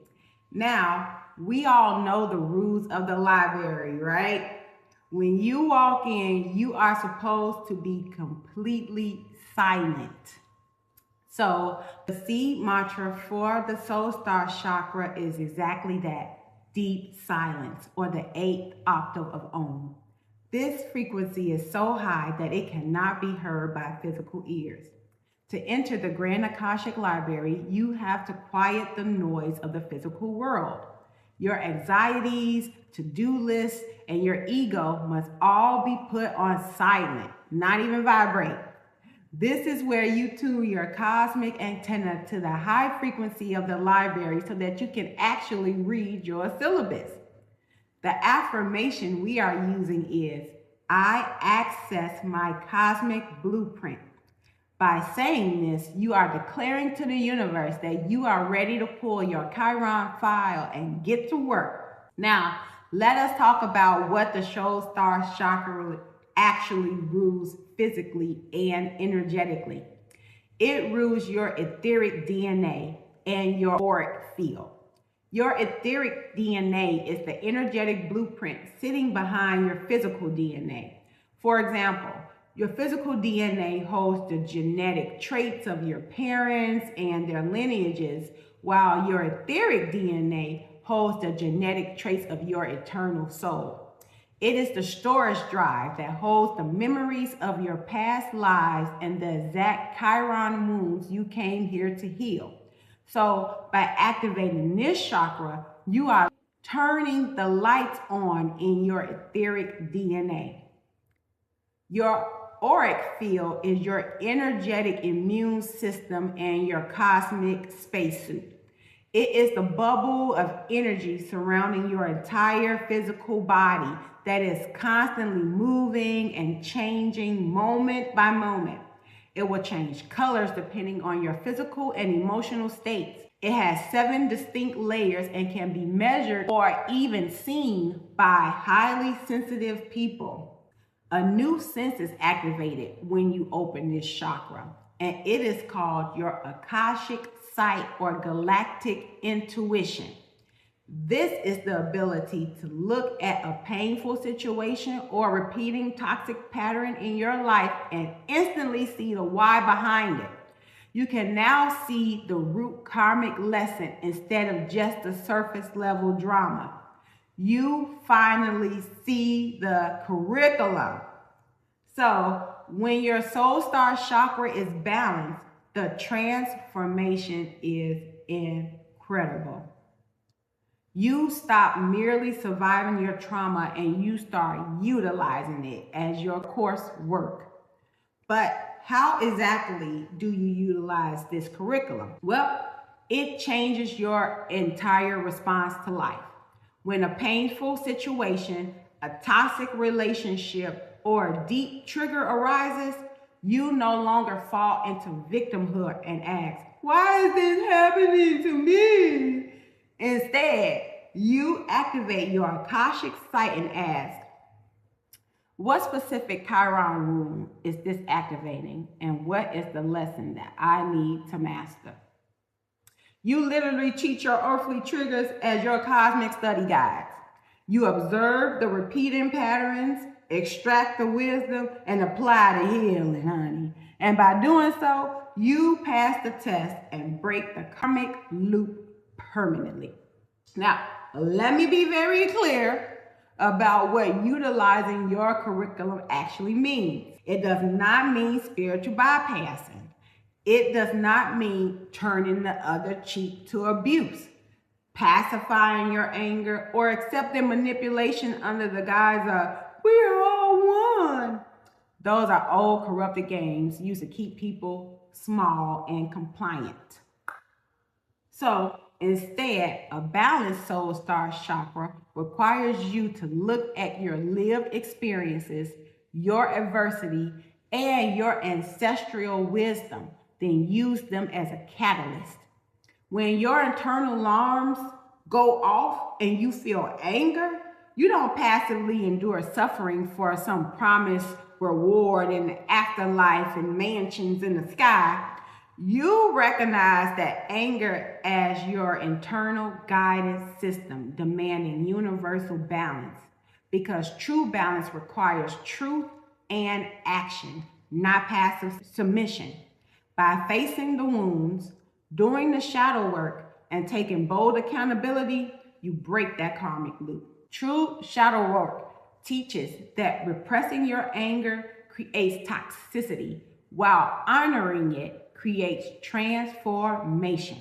Now, we all know the rules of the library, right? When you walk in, you are supposed to be completely silent. So the seed mantra for the Soul Star Chakra is exactly that, deep silence, or the 8th octave of Om. This frequency is so high that it cannot be heard by physical ears. To enter the Grand Akashic Library, you have to quiet the noise of the physical world. Your anxieties, to-do lists, and your ego must all be put on silent, not even vibrate. This is where you tune your cosmic antenna to the high frequency of the library so that you can actually read your syllabus. The affirmation we are using is, I access my cosmic blueprint. By saying this, you are declaring to the universe that you are ready to pull your Chiron file and get to work. Now, let us talk about what the Soul Star Chakra actually rules physically and energetically. It rules your etheric DNA and your auric field. Your etheric DNA is the energetic blueprint sitting behind your physical DNA. For example, your physical DNA holds the genetic traits of your parents and their lineages, while your etheric DNA holds the genetic traits of your eternal soul. It is the storage drive that holds the memories of your past lives and the exact Chiron wounds you came here to heal. So by activating this chakra, you are turning the lights on in your etheric DNA. Your auric field is your energetic immune system and your cosmic spacesuit. It is the bubble of energy surrounding your entire physical body that is constantly moving and changing moment by moment. It will change colors depending on your physical and emotional states. It has 7 distinct layers and can be measured or even seen by highly sensitive people. A new sense is activated when you open this chakra, and it is called your Akashic sight or galactic intuition. This is the ability to look at a painful situation or repeating toxic pattern in your life and instantly see the why behind it. You can now see the root karmic lesson instead of just the surface level drama. You finally see the curriculum. So when your Soul Star Chakra is balanced, the transformation is incredible. You stop merely surviving your trauma and you start utilizing it as your coursework. But how exactly do you utilize this curriculum? Well, it changes your entire response to life. When a painful situation, a toxic relationship, or a deep trigger arises, you no longer fall into victimhood and ask, why is this happening to me? Instead, you activate your Akashic sight and ask, what specific Chiron wound is this activating, and what is the lesson that I need to master? You literally treat your earthly triggers as your cosmic study guides. You observe the repeating patterns, extract the wisdom, and apply the healing, honey. And by doing so, you pass the test and break the karmic loop permanently. Now, let me be very clear about what utilizing your curriculum actually means. It does not mean spiritual bypassing. It does not mean turning the other cheek to abuse, pacifying your anger, or accepting manipulation under the guise of, we're all one. Those are old corrupted games used to keep people small and compliant. So instead, a balanced Soul Star Chakra requires you to look at your lived experiences, your adversity, and your ancestral wisdom, then use them as a catalyst. When your internal alarms go off and you feel anger, you don't passively endure suffering for some promised reward in the afterlife and mansions in the sky. You recognize that anger as your internal guidance system demanding universal balance, because true balance requires truth and action, not passive submission. By facing the wounds, doing the shadow work, and taking bold accountability, you break that karmic loop. True shadow work teaches that repressing your anger creates toxicity, while honoring it creates transformation.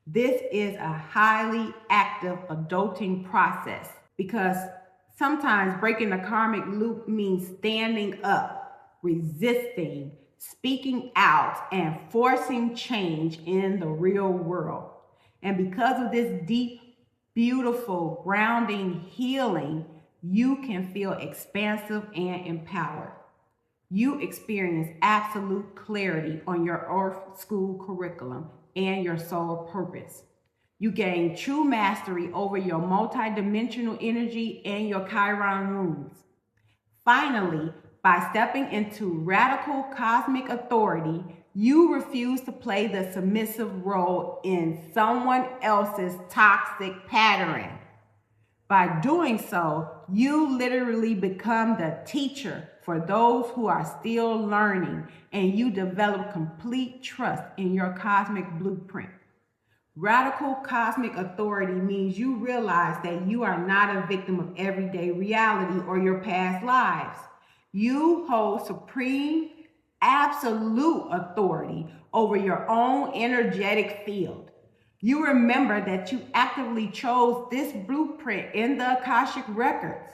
This is a highly active adulting process because sometimes breaking the karmic loop means standing up, resisting, speaking out, and forcing change in the real world. And because of this deep, beautiful, grounding healing, you can feel expansive and empowered. You experience absolute clarity on your Earth School curriculum and your soul purpose. You gain true mastery over your multidimensional energy and your Chiron runes. Finally, by stepping into radical cosmic authority, you refuse to play the submissive role in someone else's toxic pattern. By doing so, you literally become the teacher for those who are still learning, and you develop complete trust in your cosmic blueprint. Radical cosmic authority means you realize that you are not a victim of everyday reality or your past lives. You hold supreme, absolute authority over your own energetic field. You remember that you actively chose this blueprint in the Akashic records.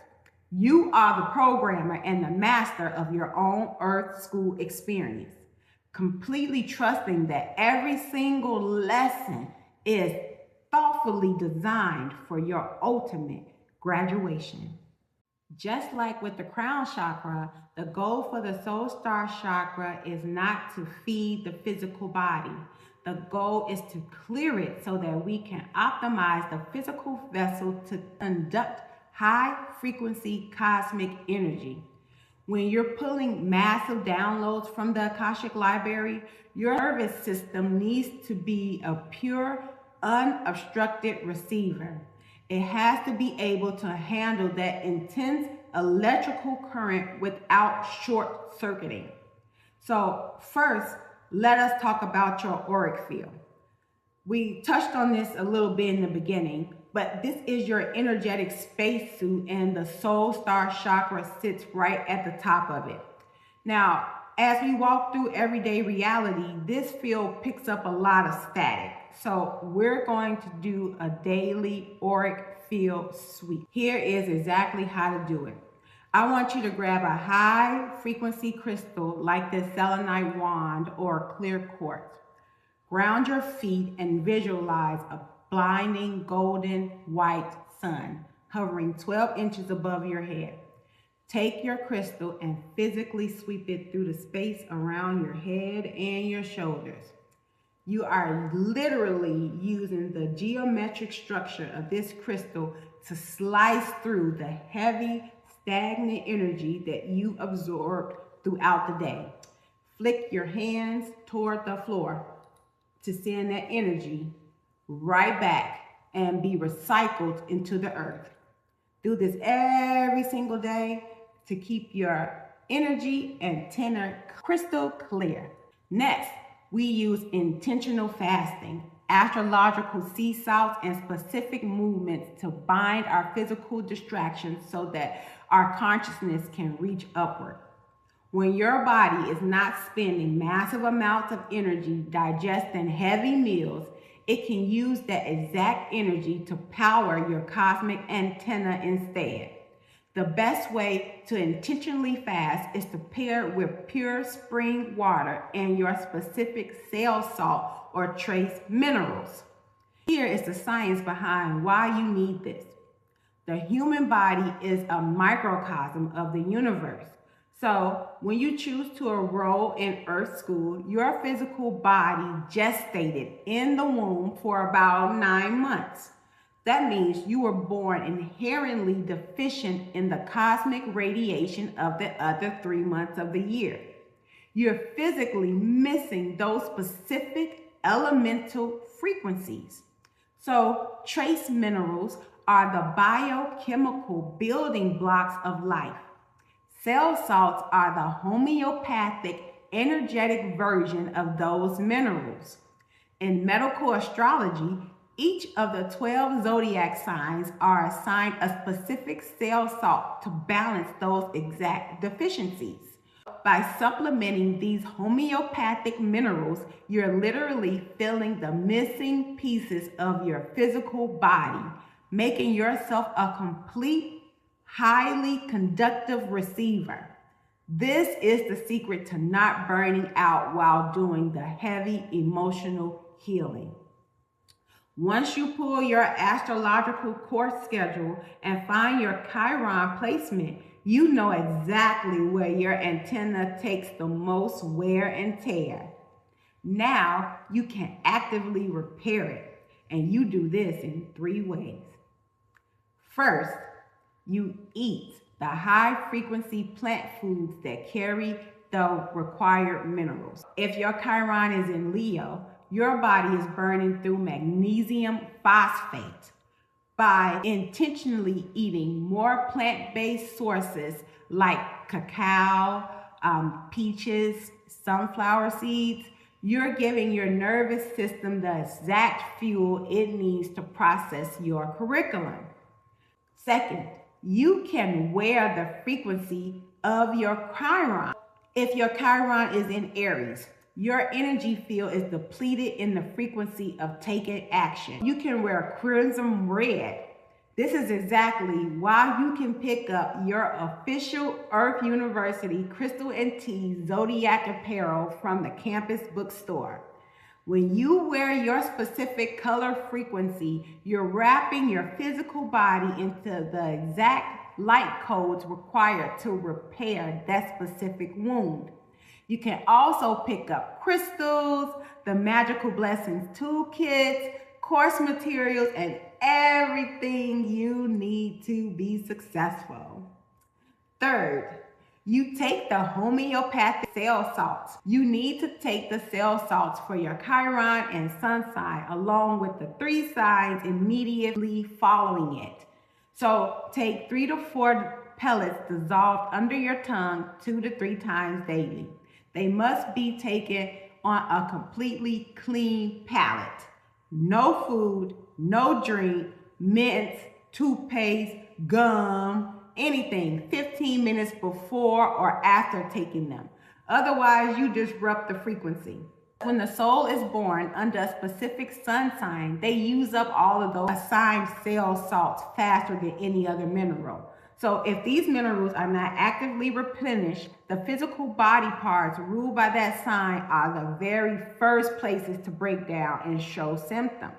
You are the programmer and the master of your own Earth School experience, completely trusting that every single lesson is thoughtfully designed for your ultimate graduation. Just like with the crown chakra, the goal for the Soul Star Chakra is not to feed the physical body. The goal is to clear it so that we can optimize the physical vessel to conduct high-frequency cosmic energy. When you're pulling massive downloads from the Akashic Library, your nervous system needs to be a pure, unobstructed receiver. It has to be able to handle that intense electrical current without short-circuiting. So first, let us talk about your auric field. We touched on this a little bit in the beginning, but this is your energetic spacesuit, and the Soul Star Chakra sits right at the top of it. Now, as we walk through everyday reality, this field picks up a lot of static. So we're going to do a daily auric field sweep. Here is exactly how to do it. I want you to grab a high frequency crystal like this selenite wand or clear quartz. Ground your feet and visualize a blinding golden white sun hovering 12 inches above your head. Take your crystal and physically sweep it through the space around your head and your shoulders. You are literally using the geometric structure of this crystal to slice through the heavy, stagnant energy that you absorbed throughout the day. Flick your hands toward the floor to send that energy right back and be recycled into the earth. Do this every single day to keep your energy and tenor crystal clear. Next, we use intentional fasting, astrological sea salts, and specific movements to bind our physical distractions so that our consciousness can reach upward. When your body is not spending massive amounts of energy digesting heavy meals, it can use that exact energy to power your cosmic antenna instead. The best way to intentionally fast is to pair it with pure spring water and your specific cell salt or trace minerals. Here is the science behind why you need this. The human body is a microcosm of the universe. So when you choose to enroll in Earth School, your physical body gestated in the womb for about 9 months. That means you were born inherently deficient in the cosmic radiation of the other 3 months of the year. You're physically missing those specific elemental frequencies. So trace minerals are the biochemical building blocks of life. Cell salts are the homeopathic, energetic version of those minerals. In medical astrology, each of the 12 zodiac signs are assigned a specific cell salt to balance those exact deficiencies. by supplementing these homeopathic minerals, you're literally filling the missing pieces of your physical body, making yourself a complete, highly conductive receiver. This is the secret to not burning out while doing the heavy emotional healing. Once you pull your astrological course schedule and find your Chiron placement, you know exactly where your antenna takes the most wear and tear. Now you can actively repair it, and you do this in 3 ways. First, you eat the high-frequency plant foods that carry the required minerals. If your Chiron is in Leo, your body is burning through magnesium phosphate. By intentionally eating more plant-based sources like cacao, peaches, sunflower seeds, you're giving your nervous system the exact fuel it needs to process your curriculum. Second, you can wear the frequency of your Chiron. If your Chiron is in Aries, your energy field is depleted in the frequency of taking action. You can wear crimson red. This is exactly why you can pick up your official Earth University Crystal and Tea Zodiac apparel from the campus bookstore. When you wear your specific color frequency, you're wrapping your physical body into the exact light codes required to repair that specific wound. You can also pick up crystals, the Magical Blessings toolkits, course materials, and everything you need to be successful. Third, you take the homeopathic cell salts. You need to take the cell salts for your Chiron and Sun sign, along with the 3 signs immediately following it. So take 3 to 4 pellets dissolved under your tongue 2 to 3 times daily. They must be taken on a completely clean palate. No food, no drink, mints, toothpaste, gum, anything 15 minutes before or after taking them. Otherwise, you disrupt the frequency. When the soul is born under a specific sun sign, they use up all of those assigned cell salts faster than any other mineral. So if these minerals are not actively replenished, the physical body parts ruled by that sign are the very first places to break down and show symptoms.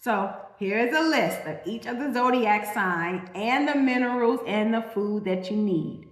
So here's a list of each of the zodiac signs and the minerals and the food that you need.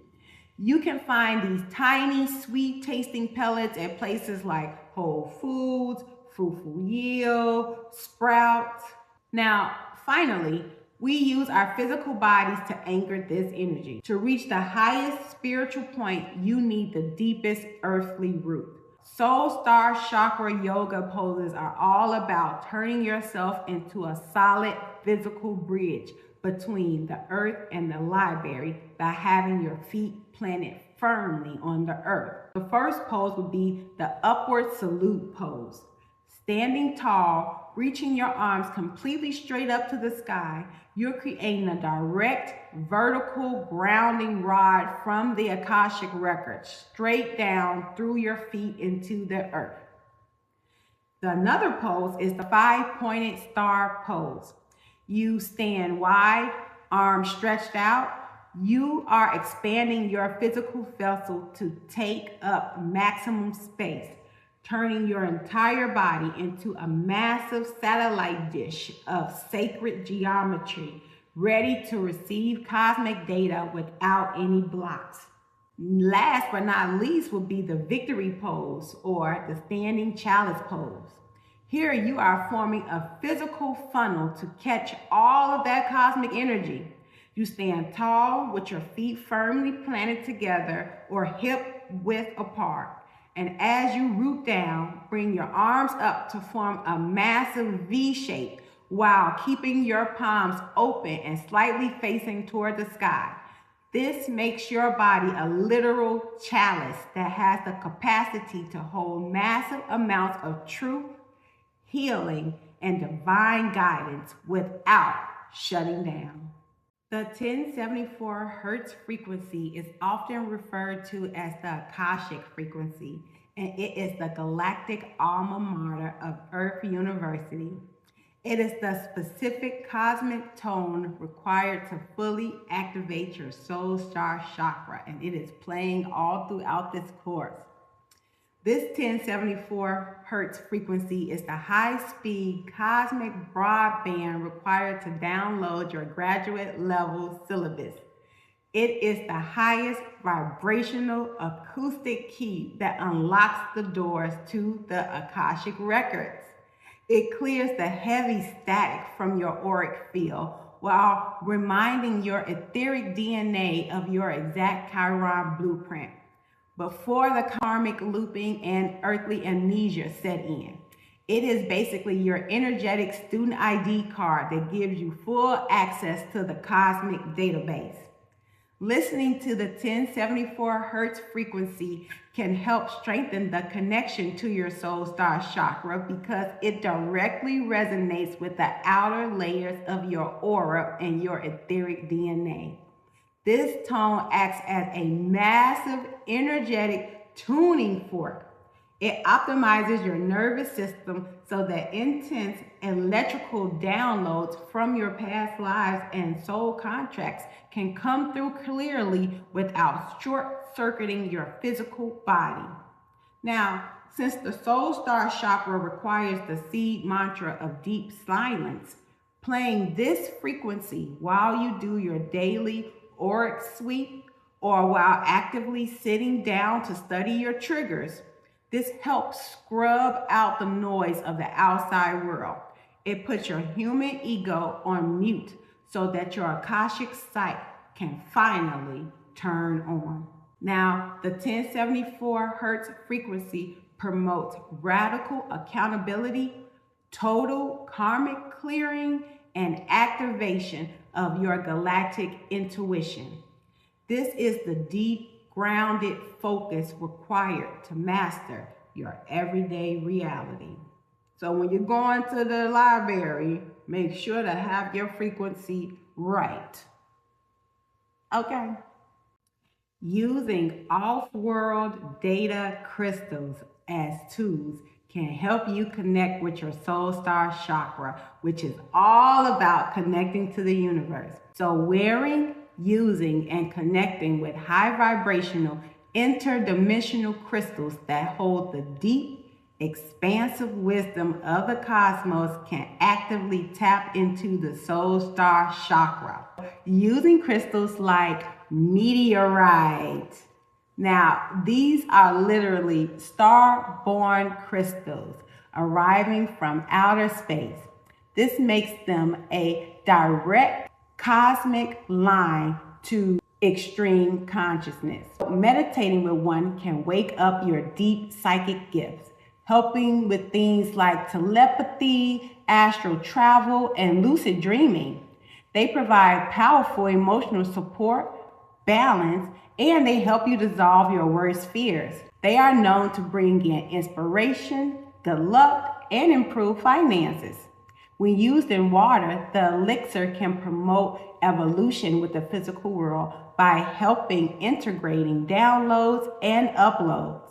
You can find these tiny, sweet-tasting pellets at places like Whole Foods, Fufu Yield, Sprouts. Now, finally, we use our physical bodies to anchor this energy. To reach the highest spiritual point, you need the deepest earthly root. Soul Star Chakra yoga poses are all about turning yourself into a solid physical bridge between the earth and the library by having your feet planted firmly on the earth. The first pose would be the upward salute pose. Standing tall, reaching your arms completely straight up to the sky, you're creating a direct vertical grounding rod from the Akashic record straight down through your feet into the earth. Another pose is the 5-pointed star pose. You stand wide, arms stretched out. You are expanding your physical vessel to take up maximum space, turning your entire body into a massive satellite dish of sacred geometry, ready to receive cosmic data without any blocks. Last but not least would be the victory pose or the standing chalice pose. Here you are forming a physical funnel to catch all of that cosmic energy. You stand tall with your feet firmly planted together or hip width apart. And as you root down, bring your arms up to form a massive V shape while keeping your palms open and slightly facing toward the sky. This makes your body a literal chalice that has the capacity to hold massive amounts of truth, healing, and divine guidance without shutting down. The 1074 Hertz frequency is often referred to as the Akashic frequency, and it is the galactic alma mater of Earth University. It is the specific cosmic tone required to fully activate your Soul Star Chakra, and it is playing all throughout this course. This 1074 Hertz frequency is the high-speed cosmic broadband required to download your graduate level syllabus. It is the highest vibrational acoustic key that unlocks the doors to the Akashic records. It clears the heavy static from your auric field while reminding your etheric DNA of your exact Chiron blueprint before the karmic looping and earthly amnesia set in. It is basically your energetic student ID card that gives you full access to the cosmic database. Listening to the 1074 Hertz frequency can help strengthen the connection to your Soul Star Chakra because it directly resonates with the outer layers of your aura and your etheric DNA. This tone acts as a massive energetic tuning fork. It optimizes your nervous system so that intense electrical downloads from your past lives and soul contracts can come through clearly without short-circuiting your physical body. Now, since the Soul Star Chakra requires the seed mantra of deep silence, playing this frequency while you do your daily auric sweep or while actively sitting down to study your triggers, this helps scrub out the noise of the outside world. It puts your human ego on mute so that your Akashic sight can finally turn on. Now, the 1074 Hertz frequency promotes radical accountability, total karmic clearing, and activation of your galactic intuition. This is the deep, grounded focus required to master your everyday reality. So when you're going to the library, make sure to have your frequency right. Okay. Using off-world data crystals as tools can help you connect with your Soul Star Chakra, which is all about connecting to the universe. So wearing, using, and connecting with high vibrational, interdimensional crystals that hold the deep, expansive wisdom of the cosmos can actively tap into the Soul Star Chakra. Using crystals like meteorite. Now, these are literally star-born crystals arriving from outer space. This makes them a direct cosmic line to extreme consciousness. Meditating with one can wake up your deep psychic gifts, helping with things like telepathy, astral travel, and lucid dreaming. They provide powerful emotional support, balance, and they help you dissolve your worst fears. They are known to bring in inspiration, good luck, and improve finances. When used in water, the elixir can promote evolution with the physical world by helping integrating downloads and uploads.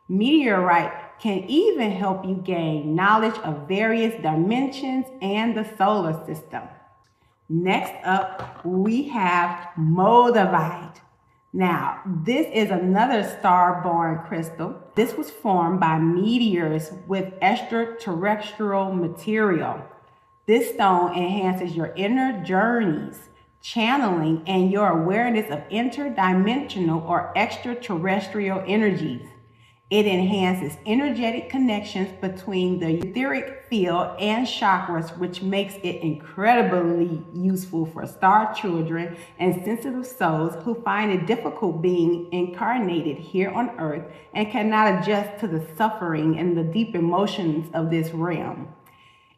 Meteorite can even help you gain knowledge of various dimensions and the solar system. Next up, we have moldavite. Now, this is another star-born crystal. This was formed by meteors with extraterrestrial material. This stone enhances your inner journeys, channeling, and your awareness of interdimensional or extraterrestrial energies. It enhances energetic connections between the etheric field and chakras, which makes it incredibly useful for star children and sensitive souls who find it difficult being incarnated here on earth and cannot adjust to the suffering and the deep emotions of this realm.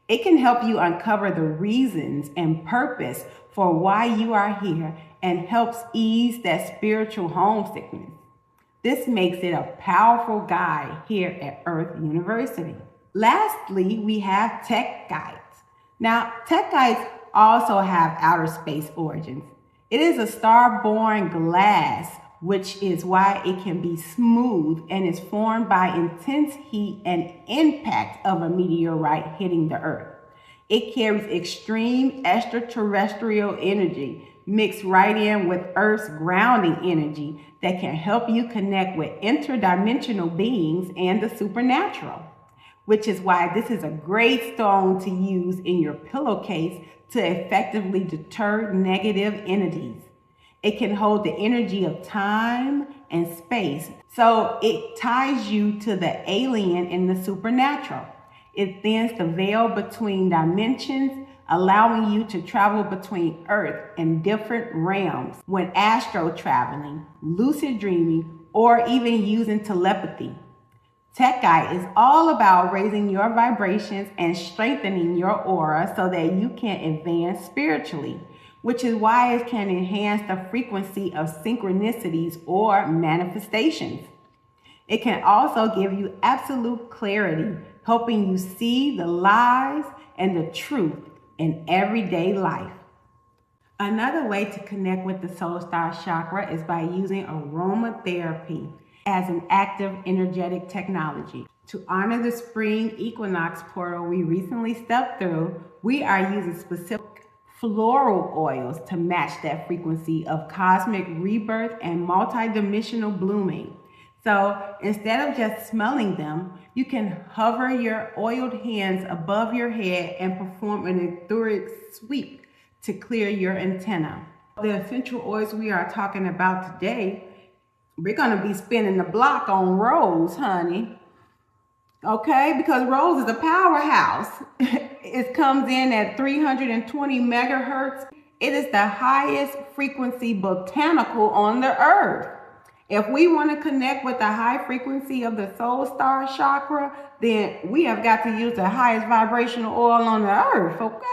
It can help you uncover the reasons and purpose for why you are here and helps ease that spiritual homesickness. This makes it a powerful guide here at Earth University. Lastly, we have tech guides. Now, tech guides also have outer space origins. It is a star-born glass, which is why it can be smooth and is formed by intense heat and impact of a meteorite hitting the Earth. It carries extreme extraterrestrial energy mixed right in with Earth's grounding energy that can help you connect with interdimensional beings and the supernatural, which is why this is a great stone to use in your pillowcase to effectively deter negative entities. It can hold the energy of time and space, so it ties you to the alien and the supernatural. It thins the veil between dimensions, allowing you to travel between Earth and different realms when astro traveling, lucid dreaming, or even using telepathy. Tech Guide is all about raising your vibrations and strengthening your aura so that you can advance spiritually, which is why it can enhance the frequency of synchronicities or manifestations. It can also give you absolute clarity, helping you see the lies and the truth in everyday life. Another way to connect with the Soul Star Chakra is by using aromatherapy as an active energetic technology. To honor the spring equinox portal we recently stepped through, we are using specific floral oils to match that frequency of cosmic rebirth and multidimensional blooming. So instead of just smelling them, you can hover your oiled hands above your head and perform an etheric sweep to clear your antenna. The essential oils we are talking about today, we're going to be spinning the block on rose, honey. Okay, because rose is a powerhouse. It comes in at 320 megahertz. It is the highest frequency botanical on the earth. If we want to connect with the high frequency of the Soul Star Chakra, then we have got to use the highest vibrational oil on the earth, okay?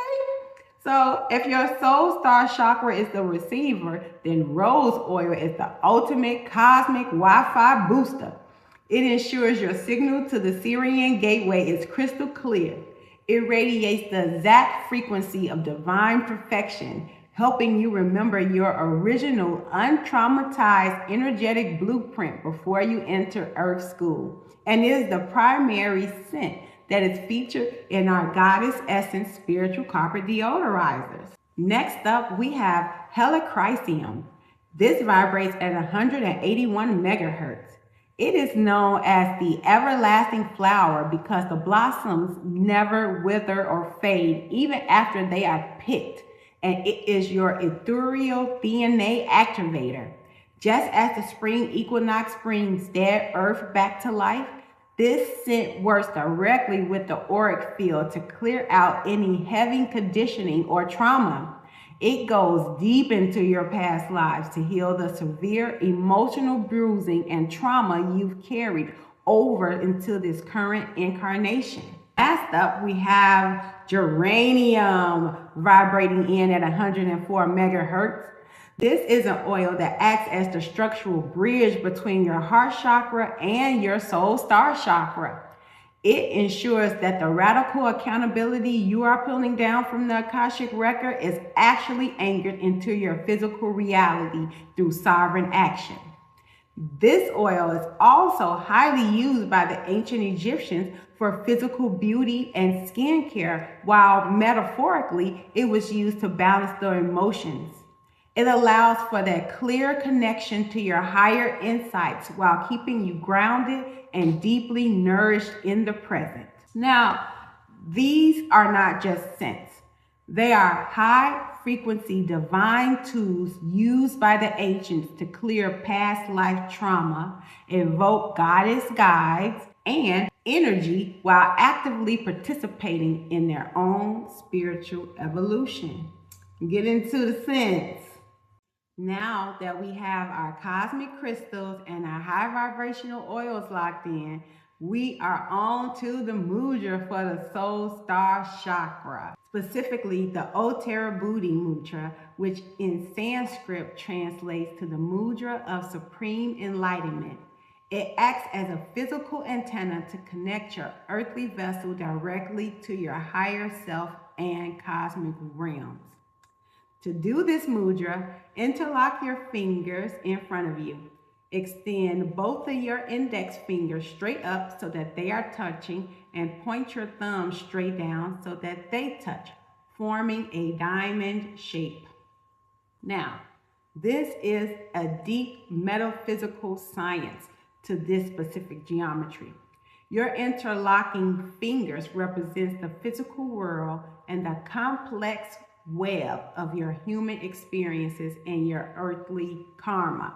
So if your Soul Star Chakra is the receiver, then rose oil is the ultimate cosmic Wi-Fi booster. It ensures your signal to the Sirian gateway is crystal clear. It radiates the exact frequency of divine perfection, helping you remember your original untraumatized energetic blueprint before you enter Earth School. And it is the primary scent that is featured in our Goddess Essence spiritual carpet deodorizers. Next up, we have Helichrysum. This vibrates at 181 megahertz. It is known as the everlasting flower because the blossoms never wither or fade even after they are picked. And it is your ethereal DNA activator. Just as the spring equinox brings dead earth back to life, this scent works directly with the auric field to clear out any heavy conditioning or trauma. It goes deep into your past lives to heal the severe emotional bruising and trauma you've carried over into this current incarnation. Last up, we have geranium vibrating in at 104 megahertz. This is an oil that acts as the structural bridge between your heart chakra and your soul star chakra. It ensures that the radical accountability you are pulling down from the Akashic record is actually anchored into your physical reality through sovereign action. This oil is also highly used by the ancient Egyptians for physical beauty and skincare, while metaphorically it was used to balance their emotions. It allows for that clear connection to your higher insights while keeping you grounded and deeply nourished in the present. Now, these are not just scents. They are high-frequency divine tools used by the ancients to clear past life trauma, evoke goddess guides, and energy while actively participating in their own spiritual evolution. Get into the scents. Now that we have our cosmic crystals and our high vibrational oils locked in, we are on to the mudra for the Soul Star Chakra, specifically the Uttarabudhi mudra, which in Sanskrit translates to the mudra of supreme enlightenment. It acts as a physical antenna to connect your earthly vessel directly to your higher self and cosmic realms. To do this mudra, interlock your fingers in front of you. Extend both of your index fingers straight up so that they are touching, and point your thumb straight down so that they touch, forming a diamond shape. Now, this is a deep metaphysical science to this specific geometry. Your interlocking fingers represents the physical world and the complex web of your human experiences and your earthly karma.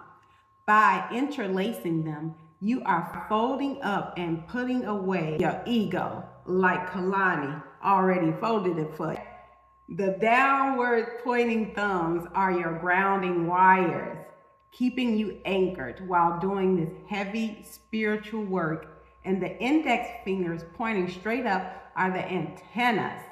By interlacing them, you are folding up and putting away your ego, like Kalani already folded it for you. The downward pointing thumbs are your grounding wires, keeping you anchored while doing this heavy spiritual work. And the index fingers pointing straight up are the antennas.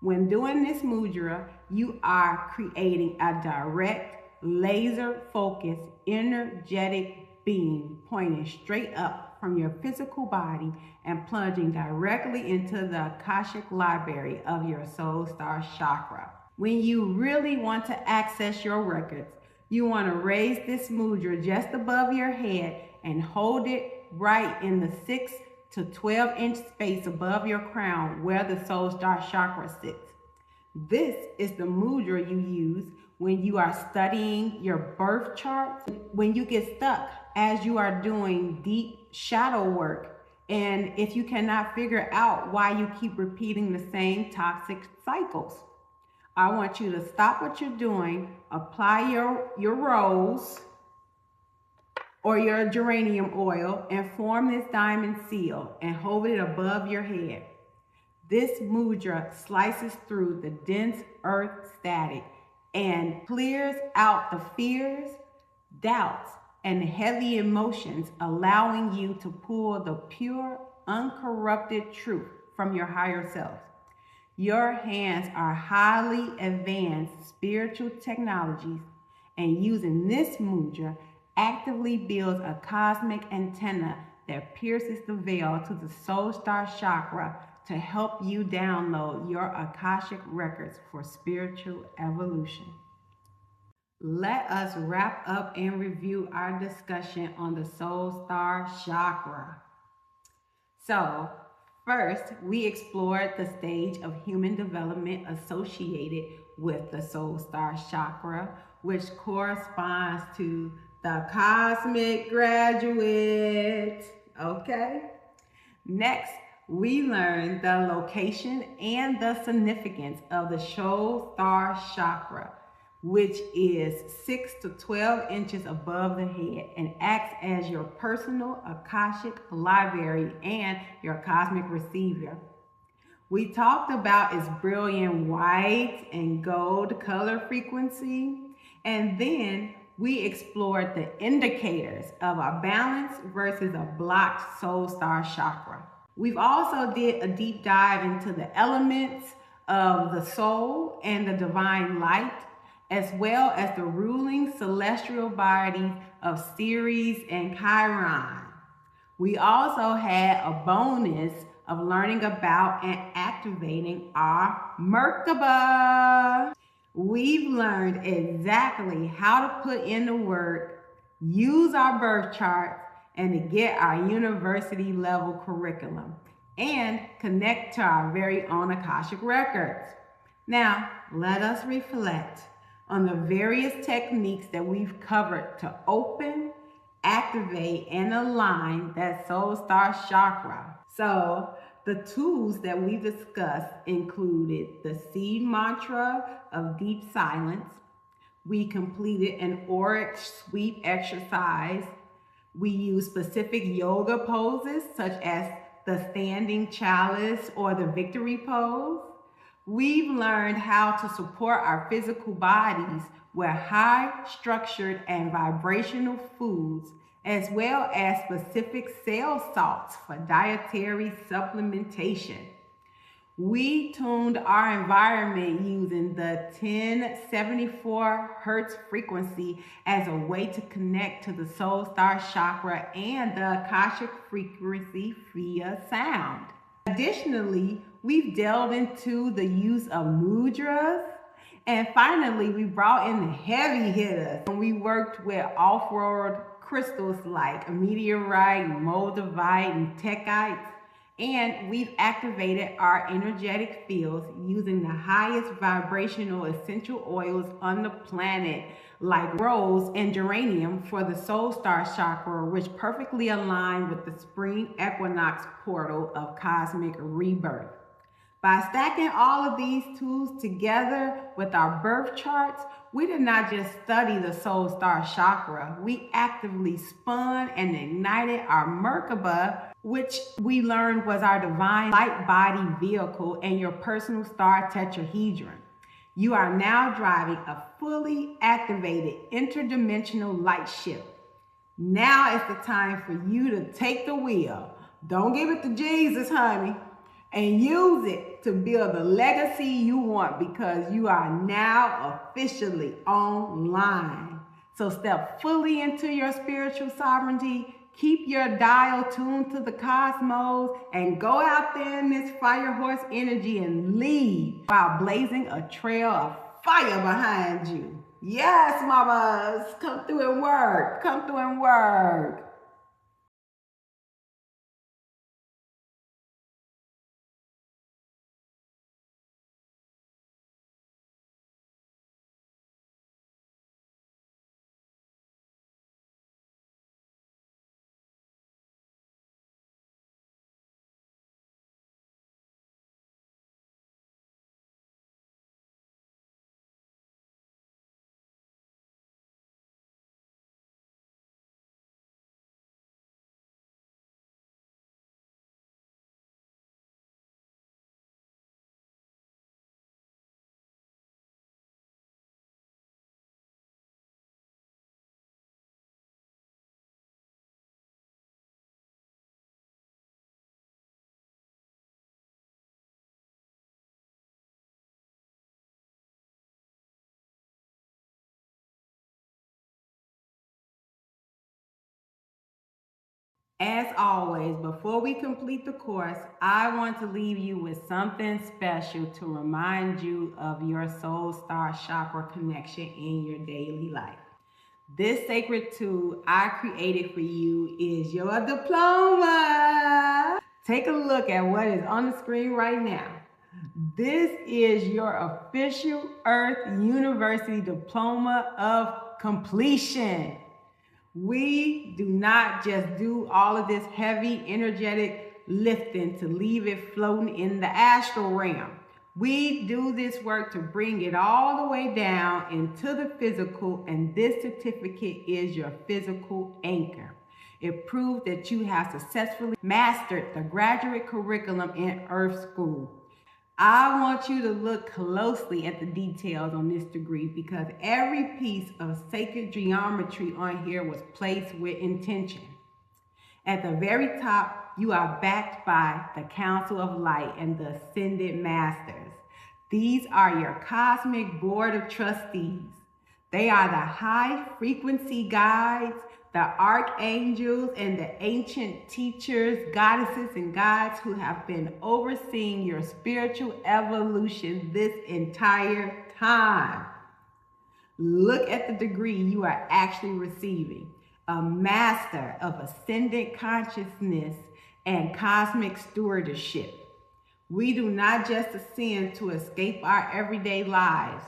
When doing this mudra, you are creating a direct, laser-focused, energetic beam pointing straight up from your physical body and plunging directly into the Akashic library of your Soul Star Chakra. When you really want to access your records, you want to raise this mudra just above your head and hold it right in the 6 to 12-inch space above your crown where the Soul Star Chakra sits. This is the mudra you use when you are studying your birth chart, when you get stuck as you are doing deep shadow work, and if you cannot figure out why you keep repeating the same toxic cycles. I want you to stop what you're doing, apply your rose or your geranium oil, and form this diamond seal and hold it above your head. This mudra slices through the dense earth static and clears out the fears, doubts, and heavy emotions, allowing you to pull the pure, uncorrupted truth from your higher self. Your hands are highly advanced spiritual technologies, and using this mudra actively builds a cosmic antenna that pierces the veil to the Soul Star Chakra to help you download your Akashic records for spiritual evolution. Let us wrap up and review our discussion on the Soul Star Chakra. So, first, we explored the stage of human development associated with the Soul Star Chakra, which corresponds to the cosmic graduate. Okay? Next, we learned the location and the significance of the Soul Star Chakra, which is 6 to 12 inches above the head and acts as your personal Akashic library and your cosmic receiver. We talked about its brilliant white and gold color frequency, and then we explored the indicators of a balanced versus a blocked Soul Star Chakra. We've also did a deep dive into the elements of the soul and the divine light, as well as the ruling celestial bodies of Ceres and Chiron. We also had a bonus of learning about and activating our Merkaba. We've learned exactly how to put in the work, use our birth charts, and to get our university level curriculum and connect to our very own Akashic records. Now, let us reflect on the various techniques that we've covered to open, activate, and align that Soul Star Chakra. So, the tools that we discussed included the seed mantra of deep silence. We completed an auric sweep exercise. We used specific yoga poses such as the standing chalice or the victory pose. We've learned how to support our physical bodies with high structured and vibrational foods, as well as specific cell salts for dietary supplementation. We tuned our environment using the 1074 Hertz frequency as a way to connect to the Soul Star Chakra and the Akashic frequency via sound. Additionally, we've delved into the use of mudras And finally, we brought in the heavy hitters. And we worked with off-road crystals like meteorite, moldavite, and techite. And we've activated our energetic fields using the highest vibrational essential oils on the planet, like rose and geranium for the Soul Star Chakra, which perfectly align with the spring equinox portal of cosmic rebirth. By stacking all of these tools together with our birth charts, we did not just study the Soul Star Chakra, we actively spun and ignited our Merkaba, which we learned was our divine light body vehicle and your personal star tetrahedron. You are now driving a fully activated interdimensional light ship. Now is the time for you to take the wheel. Don't give it to Jesus, honey, and use it to build the legacy you want, because you are now officially online. So step fully into your spiritual sovereignty, keep your dial tuned to the cosmos, and go out there in this fire horse energy and lead while blazing a trail of fire behind you. Yes, mamas, come through and work. Come through and work. As always, before we complete the course, I want to leave you with something special to remind you of your Soul Star Chakra connection in your daily life. This sacred tool I created for you is your diploma. Take a look at what is on the screen right now. This is your official Earth University Diploma of Completion. We do not just do all of this heavy energetic lifting to leave it floating in the astral realm. We do this work to bring it all the way down into the physical, and this certificate is your physical anchor. It proves that you have successfully mastered the graduate curriculum in Earth School. I want you to look closely at the details on this degree, because every piece of sacred geometry on here was placed with intention. At the very top, you are backed by the Council of Light and the Ascended Masters. These are your cosmic board of trustees. They are the high frequency guides, the archangels, and the ancient teachers, goddesses, and gods who have been overseeing your spiritual evolution this entire time. Look at the degree you are actually receiving. A master of ascendant consciousness and cosmic stewardship. We do not just ascend to escape our everyday lives.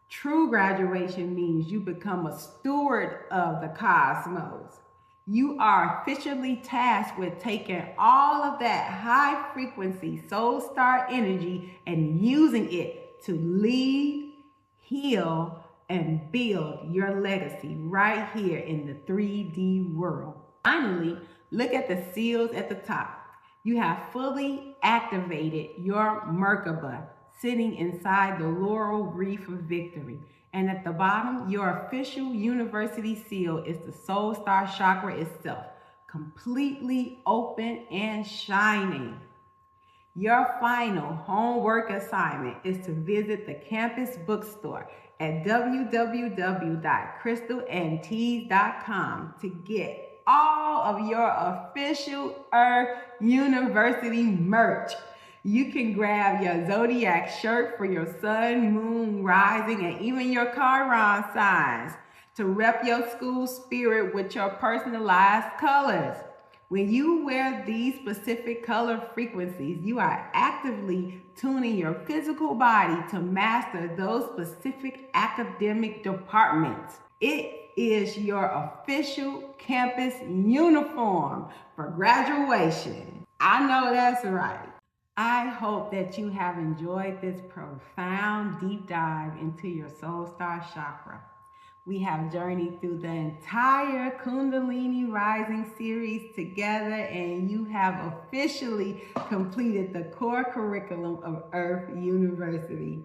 True graduation means you become a steward of the cosmos. You are officially tasked with taking all of that high frequency soul star energy and using it to lead, heal, and build your legacy right here in the 3D world. Finally, look at the seals at the top. You have fully activated your Merkaba, sitting inside the laurel wreath of victory. And at the bottom, your official university seal is the Soul Star Chakra itself, completely open and shining. Your final homework assignment is to visit the campus bookstore at www.crystalandteas.com to get all of your official Earth University merch. You can grab your zodiac shirt for your sun, moon, rising, and even your Chiron signs to rep your school spirit with your personalized colors. When you wear these specific color frequencies, you are actively tuning your physical body to master those specific academic departments. It is your official campus uniform for graduation. I know that's right. I hope that you have enjoyed this profound deep dive into your Soul Star Chakra. We have journeyed through the entire Kundalini Rising series together, and you have officially completed the core curriculum of Earth University.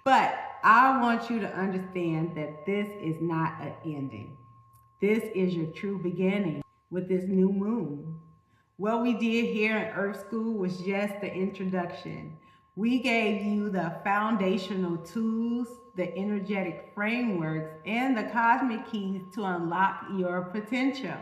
But I want you to understand that this is not an ending. This is your true beginning with this new moon. What we did here in Earth School was just the introduction. We gave you the foundational tools, the energetic frameworks, and the cosmic keys to unlock your potential.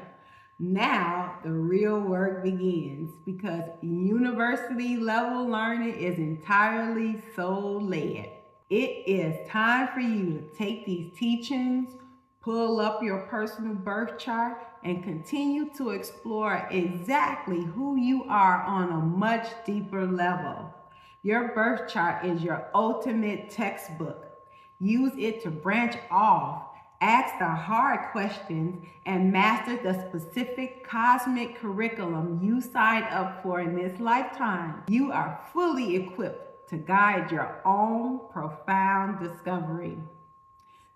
Now, the real work begins because university level learning is entirely soul-led. It is time for you to take these teachings, pull up your personal birth chart, and continue to explore exactly who you are on a much deeper level. Your birth chart is your ultimate textbook. Use it to branch off, ask the hard questions, and master the specific cosmic curriculum you signed up for in this lifetime. You are fully equipped to guide your own profound discovery.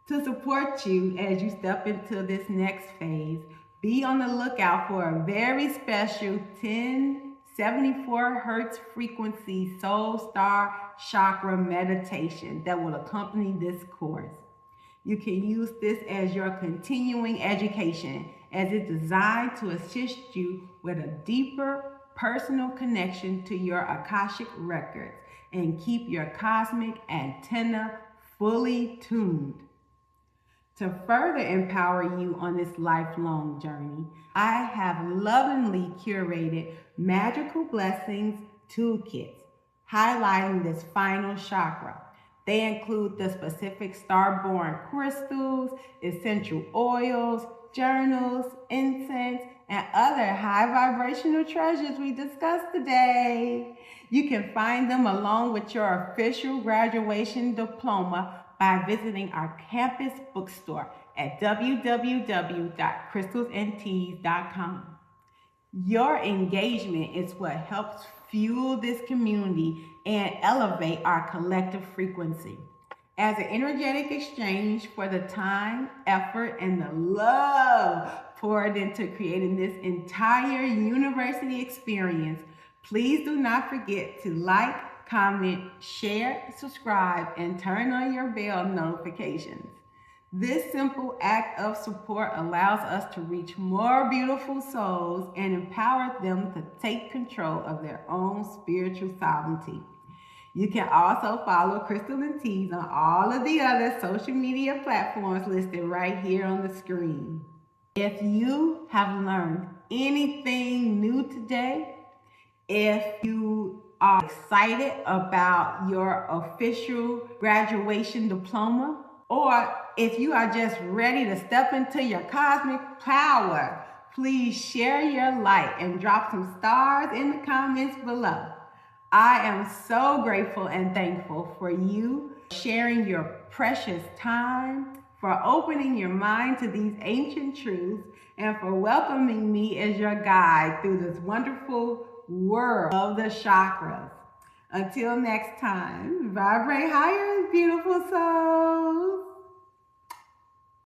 To support you as you step into this next phase, be on the lookout for a very special 1074 Hertz frequency Soul Star Chakra meditation that will accompany this course. You can use this as your continuing education, as it's designed to assist you with a deeper personal connection to your Akashic records and keep your cosmic antenna fully tuned. To further empower you on this lifelong journey, I have lovingly curated Magical Blessings toolkits highlighting this final chakra. They include the specific star-born crystals, essential oils, journals, incense, and other high vibrational treasures we discussed today. You can find them along with your official graduation diploma by visiting our campus bookstore at www.crystalsandteas.com. Your engagement is what helps fuel this community and elevate our collective frequency. As an energetic exchange for the time, effort, and the love poured into creating this entire university experience, please do not forget to like, comment, share, subscribe, and turn on your bell notifications. This simple act of support allows us to reach more beautiful souls and empower them to take control of their own spiritual sovereignty. You can also follow Crystal and Teas on all of the other social media platforms listed right here on the screen. If you have learned anything new today, if you are excited about your official graduation diploma, or if you are just ready to step into your cosmic power, please share your light and drop some stars in the comments below. I am so grateful and thankful for you sharing your precious time, for opening your mind to these ancient truths, and for welcoming me as your guide through this wonderful world of the chakras. Until next time, vibrate higher, beautiful souls.